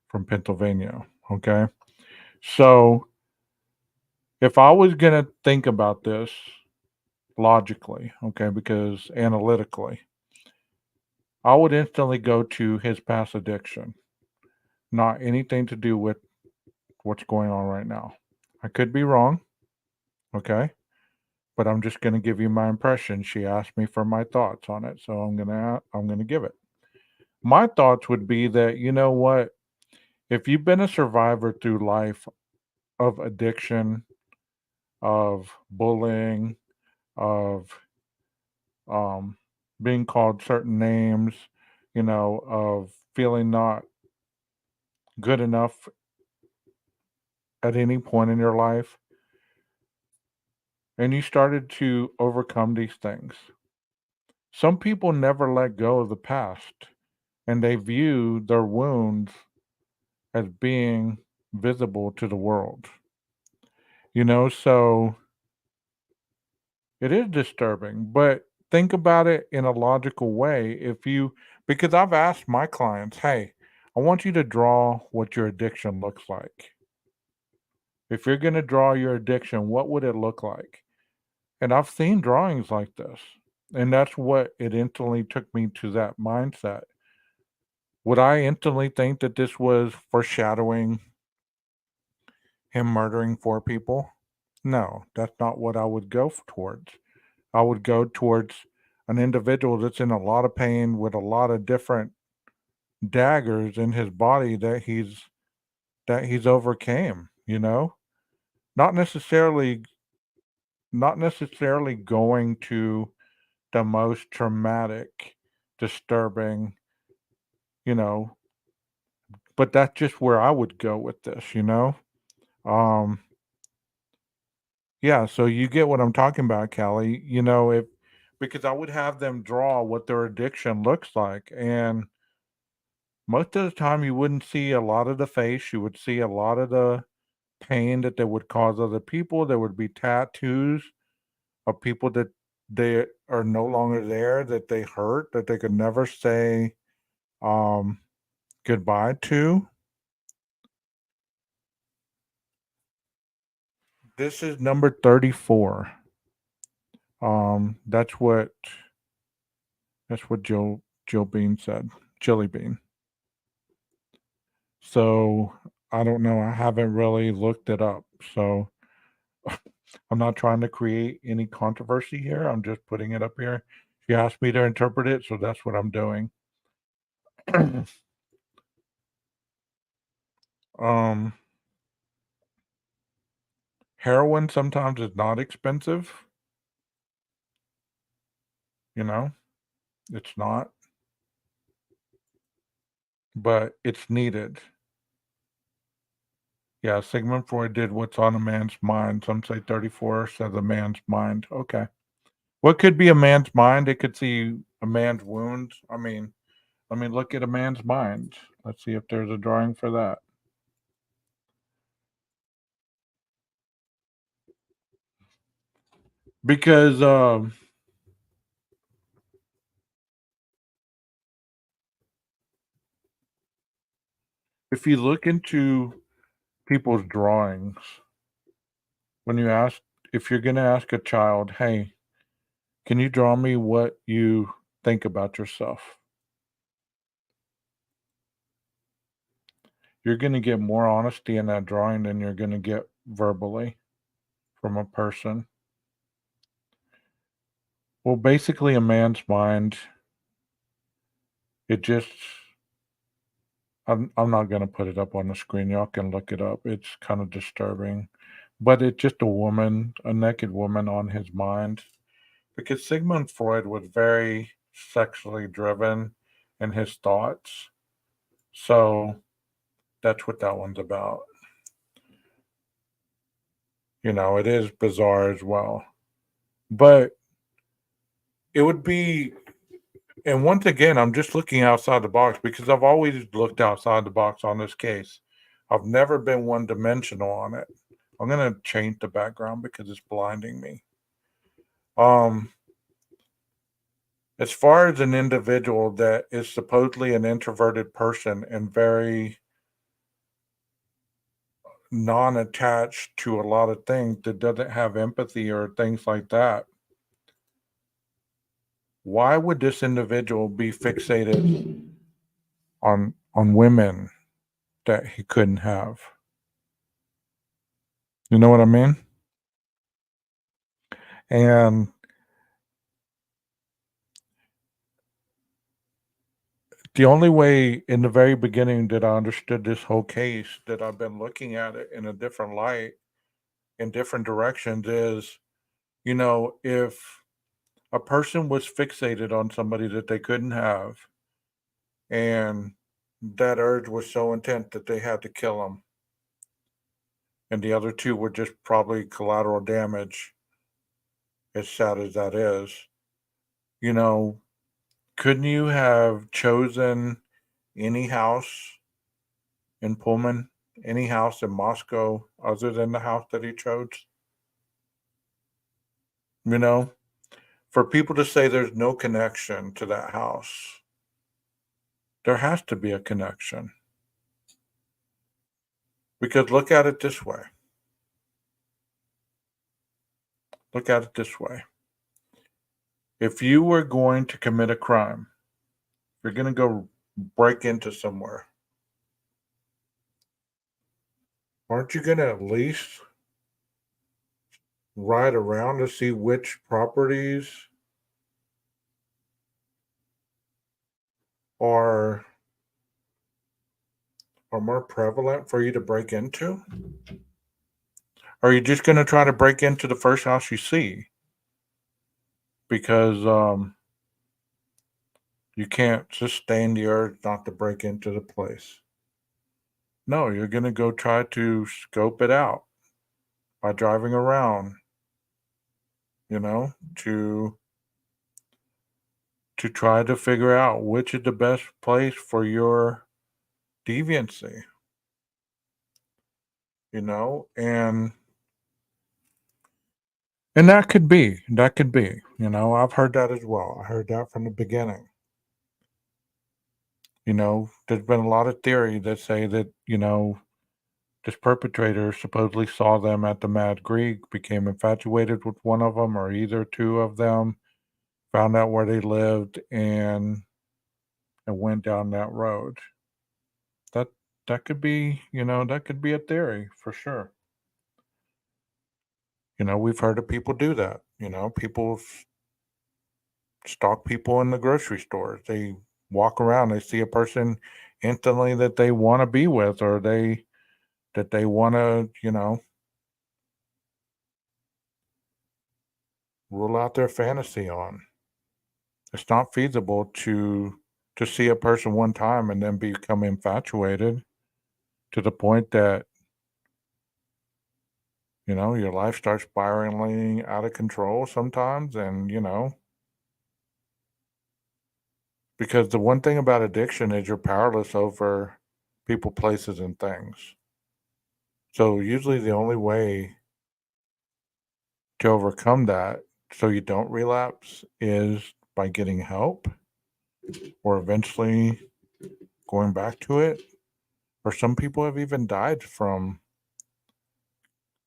from Pennsylvania. Okay. So if I was going to think about this logically, okay, because analytically, I would instantly go to his past addiction, not anything to do with what's going on right now. I could be wrong, okay, but I'm just going to give you my impression. She asked me for my thoughts on it, so I'm going to give it. My thoughts would be that, you know what, if you've been a survivor through life of addiction, of bullying, of being called certain names, of feeling not good enough at any point in your life, and you started to overcome these things. Some people never let go of the past, and they view their wounds as being visible to the world. So it is disturbing, but think about it in a logical way. Because I've asked my clients, hey, I want you to draw what your addiction looks like. If you're going to draw your addiction, what would it look like? And I've seen drawings like this. And that's what it instantly took me to that mindset. Would I instantly think that this was foreshadowing him murdering 4 people? No, that's not what I would go towards. I would go towards an individual that's in a lot of pain with a lot of different daggers in his body that he's overcame, you know? Not necessarily not necessarily going to the most traumatic, disturbing, you know, but that's just where I would go with this, you know? Um, yeah, so you get what I'm talking about, Callie. You know, if because I would have them draw what their addiction looks like. And most of the time you wouldn't see a lot of the face. You would see a lot of the pain that they would cause other people. There would be tattoos of people that they are no longer there, that they hurt, that they could never say um goodbye to. This is number 34. That's what Jill Bean said. Chili Bean. So I don't know. I haven't really looked it up. So I'm not trying to create any controversy here. I'm just putting it up here. She asked me to interpret it, so that's what I'm doing. um Heroin sometimes is not expensive, you know? It's not, but it's needed. Yeah, Sigmund Freud did What's on a Man's Mind. Some say 34 says a man's mind. Okay. What could be a man's mind? It could see a man's wounds. I mean, let me look at a man's mind. Let's see if there's a drawing for that. Because if you look into people's drawings, when you ask, if you're going to ask a child, hey, can you draw me what you think about yourself? You're going to get more honesty in that drawing than you're going to get verbally from a person. Well, basically, a man's mind, it just, I'm not going to put it up on the screen. Y'all can look it up. It's kind of disturbing. But it's just a woman, a naked woman on his mind. Because Sigmund Freud was very sexually driven in his thoughts. So that's what that one's about. You know, it is bizarre as well. But it would be, and once again, I'm just looking outside the box because I've always looked outside the box on this case. I've never been one dimensional on it. I'm going to change the background because it's blinding me. As far as an individual that is supposedly an introverted person and very non-attached to a lot of things, that doesn't have empathy or things like that, why would this individual be fixated on women that he couldn't have? You know what I mean? And the only way in the very beginning that I understood this whole case, that I've been looking at it in a different light, in different directions, is, you know, if a person was fixated on somebody that they couldn't have, and that urge was so intense that they had to kill them, and the other two were just probably collateral damage, as sad as that is, you know, couldn't you have chosen any house in Pullman, any house in Moscow other than the house that he chose? You know, for people to say there's no connection to that house, there has to be a connection. Because look at it this way. Look at it this way. If you were going to commit a crime, you're going to go break into somewhere, aren't you going to at least ride around to see which properties are more prevalent for you to break into? Or are you just going to try to break into the first house you see? Because you can't sustain the urge not to break into the place. No, you're going to go try to scope it out by driving around, to try to figure out which is the best place for your deviancy, and that could be, I've heard that as well. I heard that from the beginning. There's been a lot of theory that say that, this perpetrator supposedly saw them at the Mad Greek, became infatuated with one of them or either two of them, found out where they lived, and went down that road. That could be, that could be a theory for sure. We've heard of people do that. People stalk people in the grocery stores. They walk around, they see a person instantly that they want to be with, or that they want to, rule out their fantasy on. It's not feasible to see a person one time and then become infatuated to the point that, your life starts spiraling out of control sometimes. And, because the one thing about addiction is you're powerless over people, places, and things. So usually the only way to overcome that so you don't relapse is by getting help, or eventually going back to it. Or some people have even died from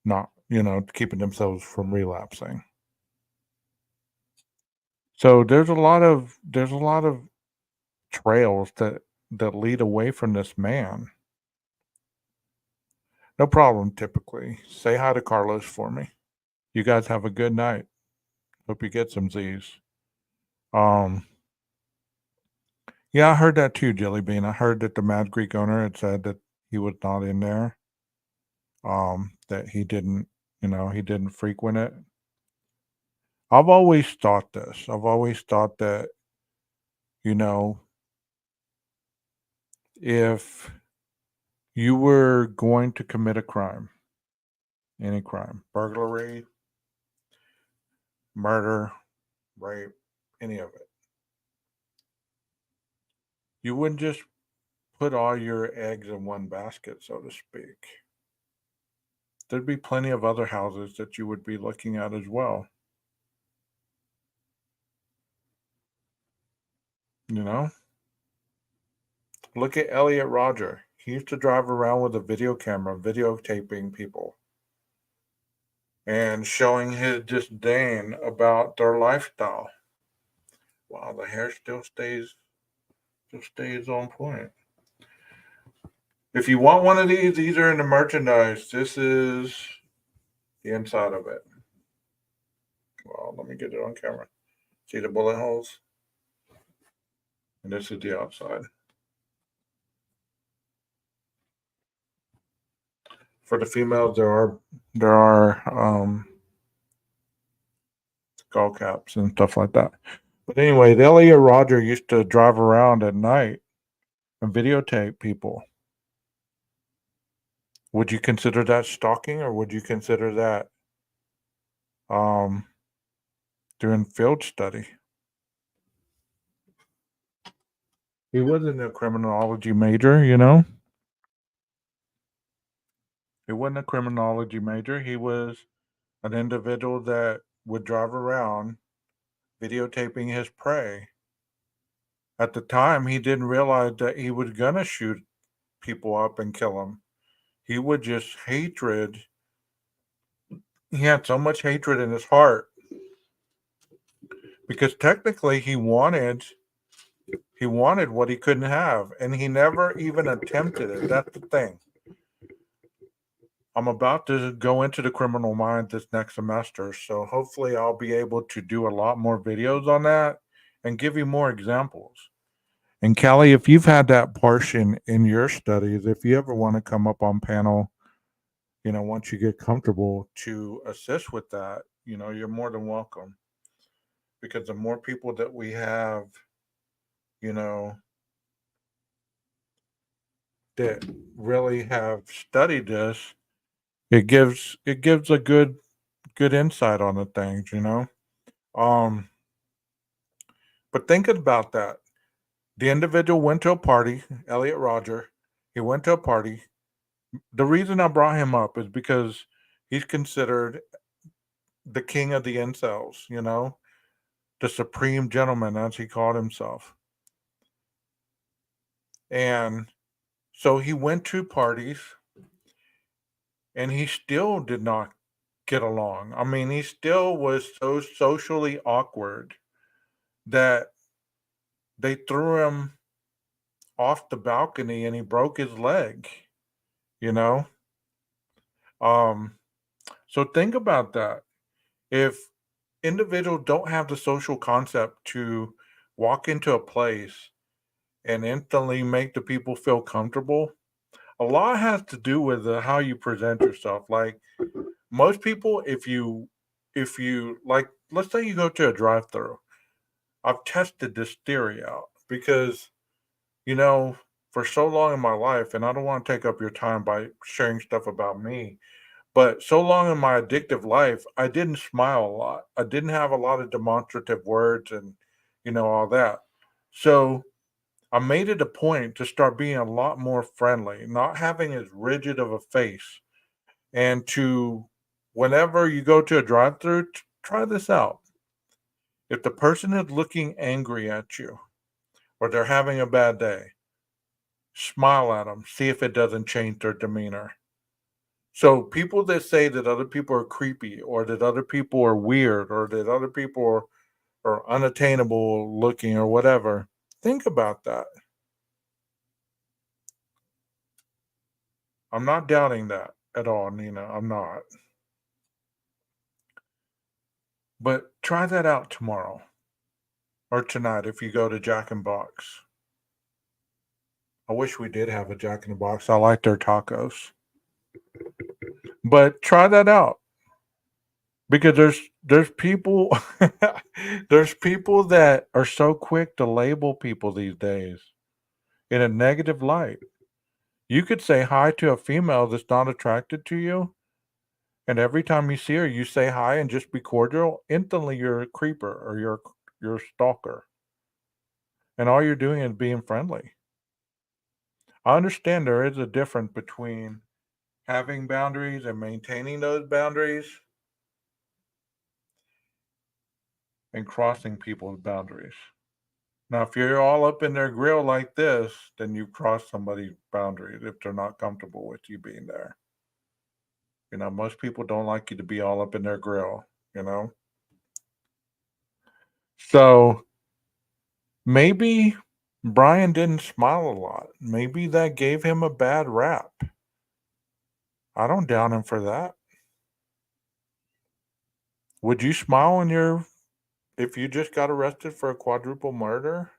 not, keeping themselves from relapsing. So there's a lot of trails that lead away from this man. No problem, typically. Say hi to Carlos for me. You guys have a good night. Hope you get some Z's. Yeah, I heard that too, Jelly Bean. I heard that the Mad Greek owner had said that he was not in there. That he didn't, he didn't frequent it. I've always thought this. I've always thought that, if you were going to commit a crime, any crime, burglary, murder, rape, any of it, you wouldn't just put all your eggs in one basket, so to speak. There'd be plenty of other houses that you would be looking at as well. Look at Elliot Rodger. He used to drive around with a video camera, videotaping people and showing his disdain about their lifestyle. Wow, the hair still stays on point. If you want one of these are in the merchandise. This is the inside of it. Well, let me get it on camera. See the bullet holes? And this is the outside. For the females, there are skull caps and stuff like that. But anyway, the Elliot Rodger used to drive around at night and videotape people. Would you consider that stalking, or would you consider that doing field study? He wasn't a criminology major, He wasn't a criminology major. He was an individual that would drive around videotaping his prey. At the time, he didn't realize that he was going to shoot people up and kill them. He would just hatred. He had so much hatred in his heart because technically he wanted what he couldn't have, and he never even attempted it. That's the thing. I'm about to go into the criminal mind this next semester, so hopefully I'll be able to do a lot more videos on that and give you more examples. And Callie, if you've had that portion in your studies, if you ever want to come up on panel, once you get comfortable to assist with that, you're more than welcome. Because the more people that we have, you know, that really have studied this, it gives a good insight on the things. Um, but thinking about that, the individual went to a party, Elliot Roger. He went to a party. The reason I brought him up is because he's considered the king of the incels, the supreme gentleman, as he called himself. And so he went to parties and he still did not get along. I mean, he still was so socially awkward that they threw him off the balcony and he broke his leg, you know? Um, so think about that. If individuals don't have the social concept to walk into a place and instantly make the people feel comfortable, a lot has to do with how you present yourself. Like most people, if you like, let's say you go to a drive-through. I've tested this theory out because you know for so long in my life, and I don't want to take up your time by sharing stuff about me, but so long in my addictive life, I didn't smile a lot. I didn't have a lot of demonstrative words and all that. So I made it a point to start being a lot more friendly, not having as rigid of a face, and to whenever you go to a drive-through, try this out. If the person is looking angry at you or they're having a bad day, smile at them, see if it doesn't change their demeanor. So people that say that other people are creepy or that other people are weird or that other people are unattainable looking or whatever, think about that. I'm not doubting that at all, Nina. I'm not. But try that out tomorrow or tonight if you go to Jack and Box. I wish we did have a Jack in the Box. I like their tacos. But try that out because there's people there's people that are so quick to label people these days in a negative light. You could say hi to a female that's not attracted to you, and every time you see her, you say hi and just be cordial. Instantly, you're a creeper or you're a stalker, and all you're doing is being friendly. I understand there is a difference between having boundaries and maintaining those boundaries and crossing people's boundaries. Now, if you're all up in their grill like this, then you cross somebody's boundaries if they're not comfortable with you being there. Most people don't like you to be all up in their grill, you know? So maybe Brian didn't smile a lot. Maybe that gave him a bad rap. I don't doubt him for that. Would you smile if you just got arrested for a quadruple murder?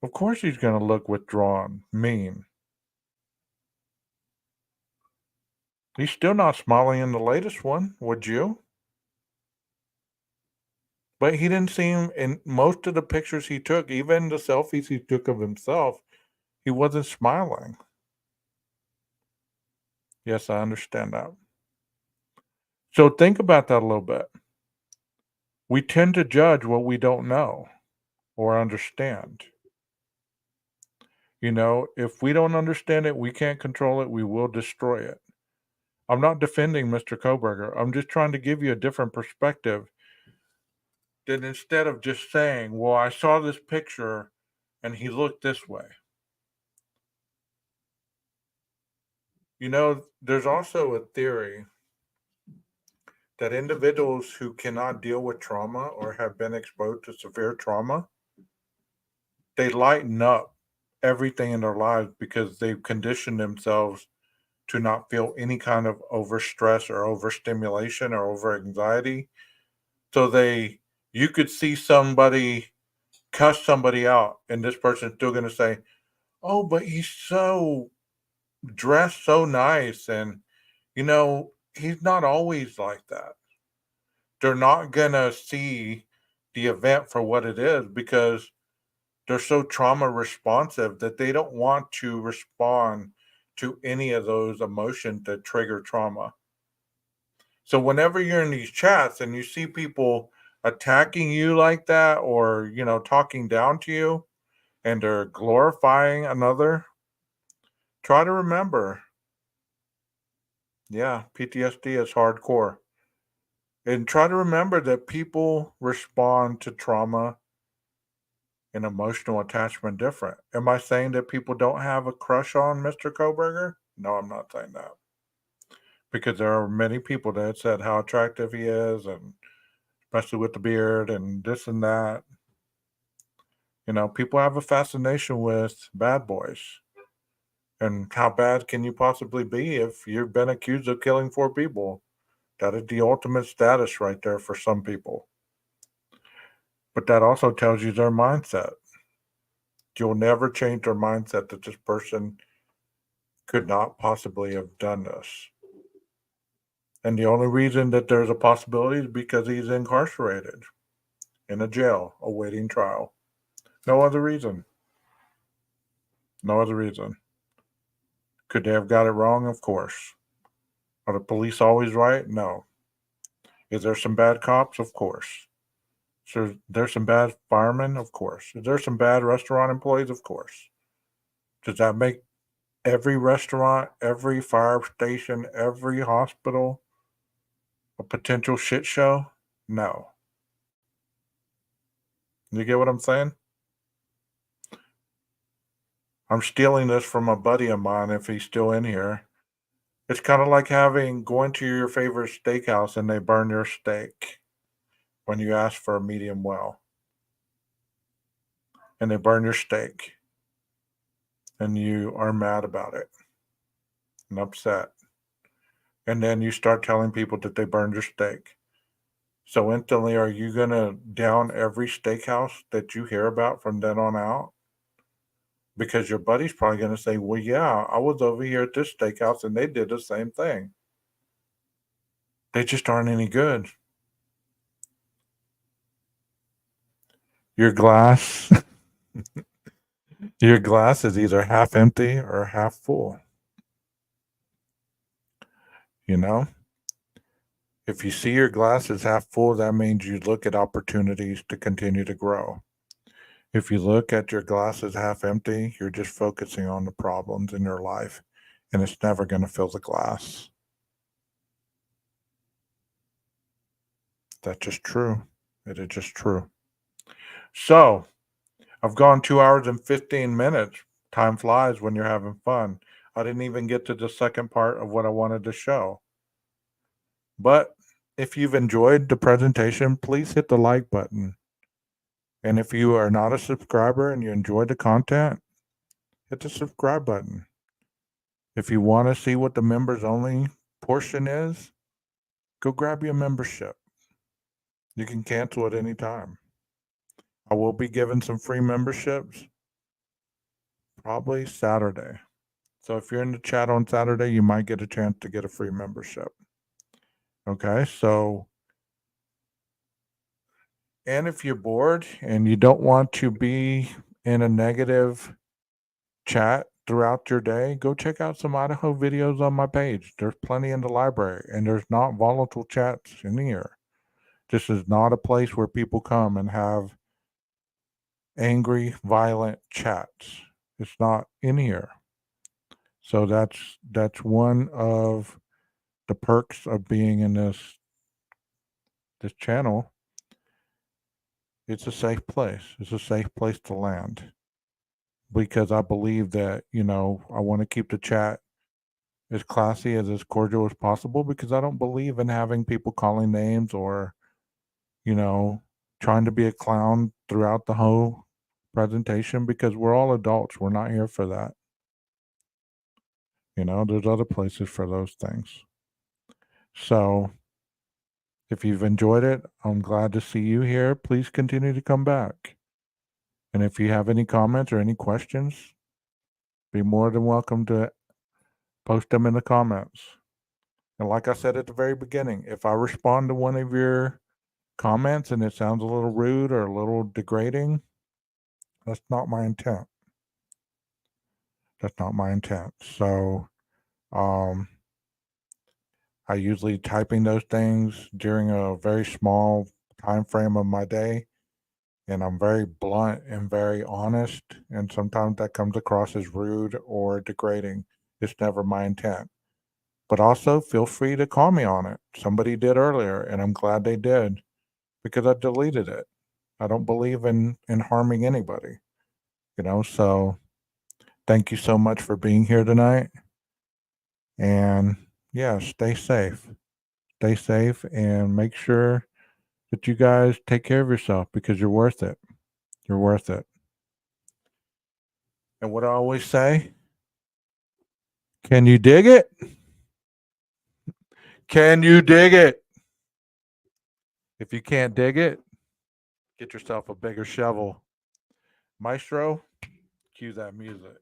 Of course he's going to look withdrawn, mean. He's still not smiling in the latest one, would you? But he didn't seem in most of the pictures he took, even the selfies he took of himself, he wasn't smiling. Yes, I understand that. So think about that a little bit. We tend to judge what we don't know or understand. If we don't understand it, we can't control it, we will destroy it. I'm not defending Mr. Coburger. I'm just trying to give you a different perspective that instead of just saying, well, I saw this picture and he looked this way. There's also a theory that individuals who cannot deal with trauma or have been exposed to severe trauma, they lighten up everything in their lives because they've conditioned themselves to not feel any kind of overstress or overstimulation or over anxiety. So you could see somebody cuss somebody out, and this person's still going to say, "Oh, but he's so dressed so nice," and he's not always like that. They're not going to see the event for what it is because they're so trauma responsive that they don't want to respond to any of those emotions that trigger trauma. So whenever you're in these chats and you see people attacking you like that, or talking down to you, and they're glorifying another, try to remember, yeah, PTSD is hardcore. And try to remember that people respond to trauma and emotional attachment different. Am I saying that people don't have a crush on Mr. Coburger? No, I'm not saying that. Because there are many people that said how attractive he is, and especially with the beard and this and that. People have a fascination with bad boys. And how bad can you possibly be if you've been accused of killing 4 people? That is the ultimate status right there for some people. But that also tells you their mindset. You'll never change their mindset that this person could not possibly have done this. And the only reason that there's a possibility is because he's incarcerated in a jail awaiting trial. No other reason. No other reason. Could they have got it wrong? Of course. Are the police always right? No. Is there some bad cops? Of course. So there's some bad firemen? Of course. Is there some bad restaurant employees? Of course. Does that make every restaurant, every fire station, every hospital a potential shit show? No. You get what I'm saying? I'm stealing this from a buddy of mine if he's still in here. It's kind of like going to your favorite steakhouse and they burn your steak when you ask for a medium well. And they burn your steak. And you are mad about it and upset. And then you start telling people that they burned your steak. So instantly, are you going to down every steakhouse that you hear about from then on out? Because your buddy's probably going to say, well, yeah, I was over here at this steakhouse and they did the same thing. They just aren't any good. Your glass, your glass is either half empty or half full. If you see your glass is half full, that means you look at opportunities to continue to grow. If you look at your glass as half empty, you're just focusing on the problems in your life, and it's never going to fill the glass. That's just true. It is just true. So, I've gone 2 hours and 15 minutes. Time flies when you're having fun. I didn't even get to the second part of what I wanted to show. But if you've enjoyed the presentation, please hit the like button. And if you are not a subscriber and you enjoyed the content, hit the subscribe button. If you want to see what the members only portion is, go grab your membership. You can cancel at any time. I will be giving some free memberships probably Saturday. So if you're in the chat on Saturday, you might get a chance to get a free membership. Okay, and if you're bored and you don't want to be in a negative chat throughout your day, go check out some Idaho videos on my page. There's plenty in the library, and there's not volatile chats in here. This is not a place where people come and have angry, violent chats. It's not in here. So that's one of the perks of being in this channel. It's a safe place. It's a safe place to land. Because I believe that, I want to keep the chat as classy, as cordial as possible, because I don't believe in having people calling names or, trying to be a clown throughout the whole presentation, because we're all adults. We're not here for that. There's other places for those things. So if you've enjoyed it, I'm glad to see you here. Please continue to come back. And if you have any comments or any questions, be more than welcome to post them in the comments. And like I said at the very beginning, if I respond to one of your comments and it sounds a little rude or a little degrading, that's not my intent. That's not my intent. So, I usually typing those things during a very small time frame of my day, and I'm very blunt and very honest, and sometimes that comes across as rude or degrading. It's never my intent. But also feel free to call me on it. Somebody did earlier, and I'm glad they did because I deleted it. I don't believe in harming anybody, so thank you so much for being here tonight. And yeah, stay safe. Stay safe and make sure that you guys take care of yourself because you're worth it. You're worth it. And what I always say, can you dig it? Can you dig it? If you can't dig it, get yourself a bigger shovel. Maestro, cue that music.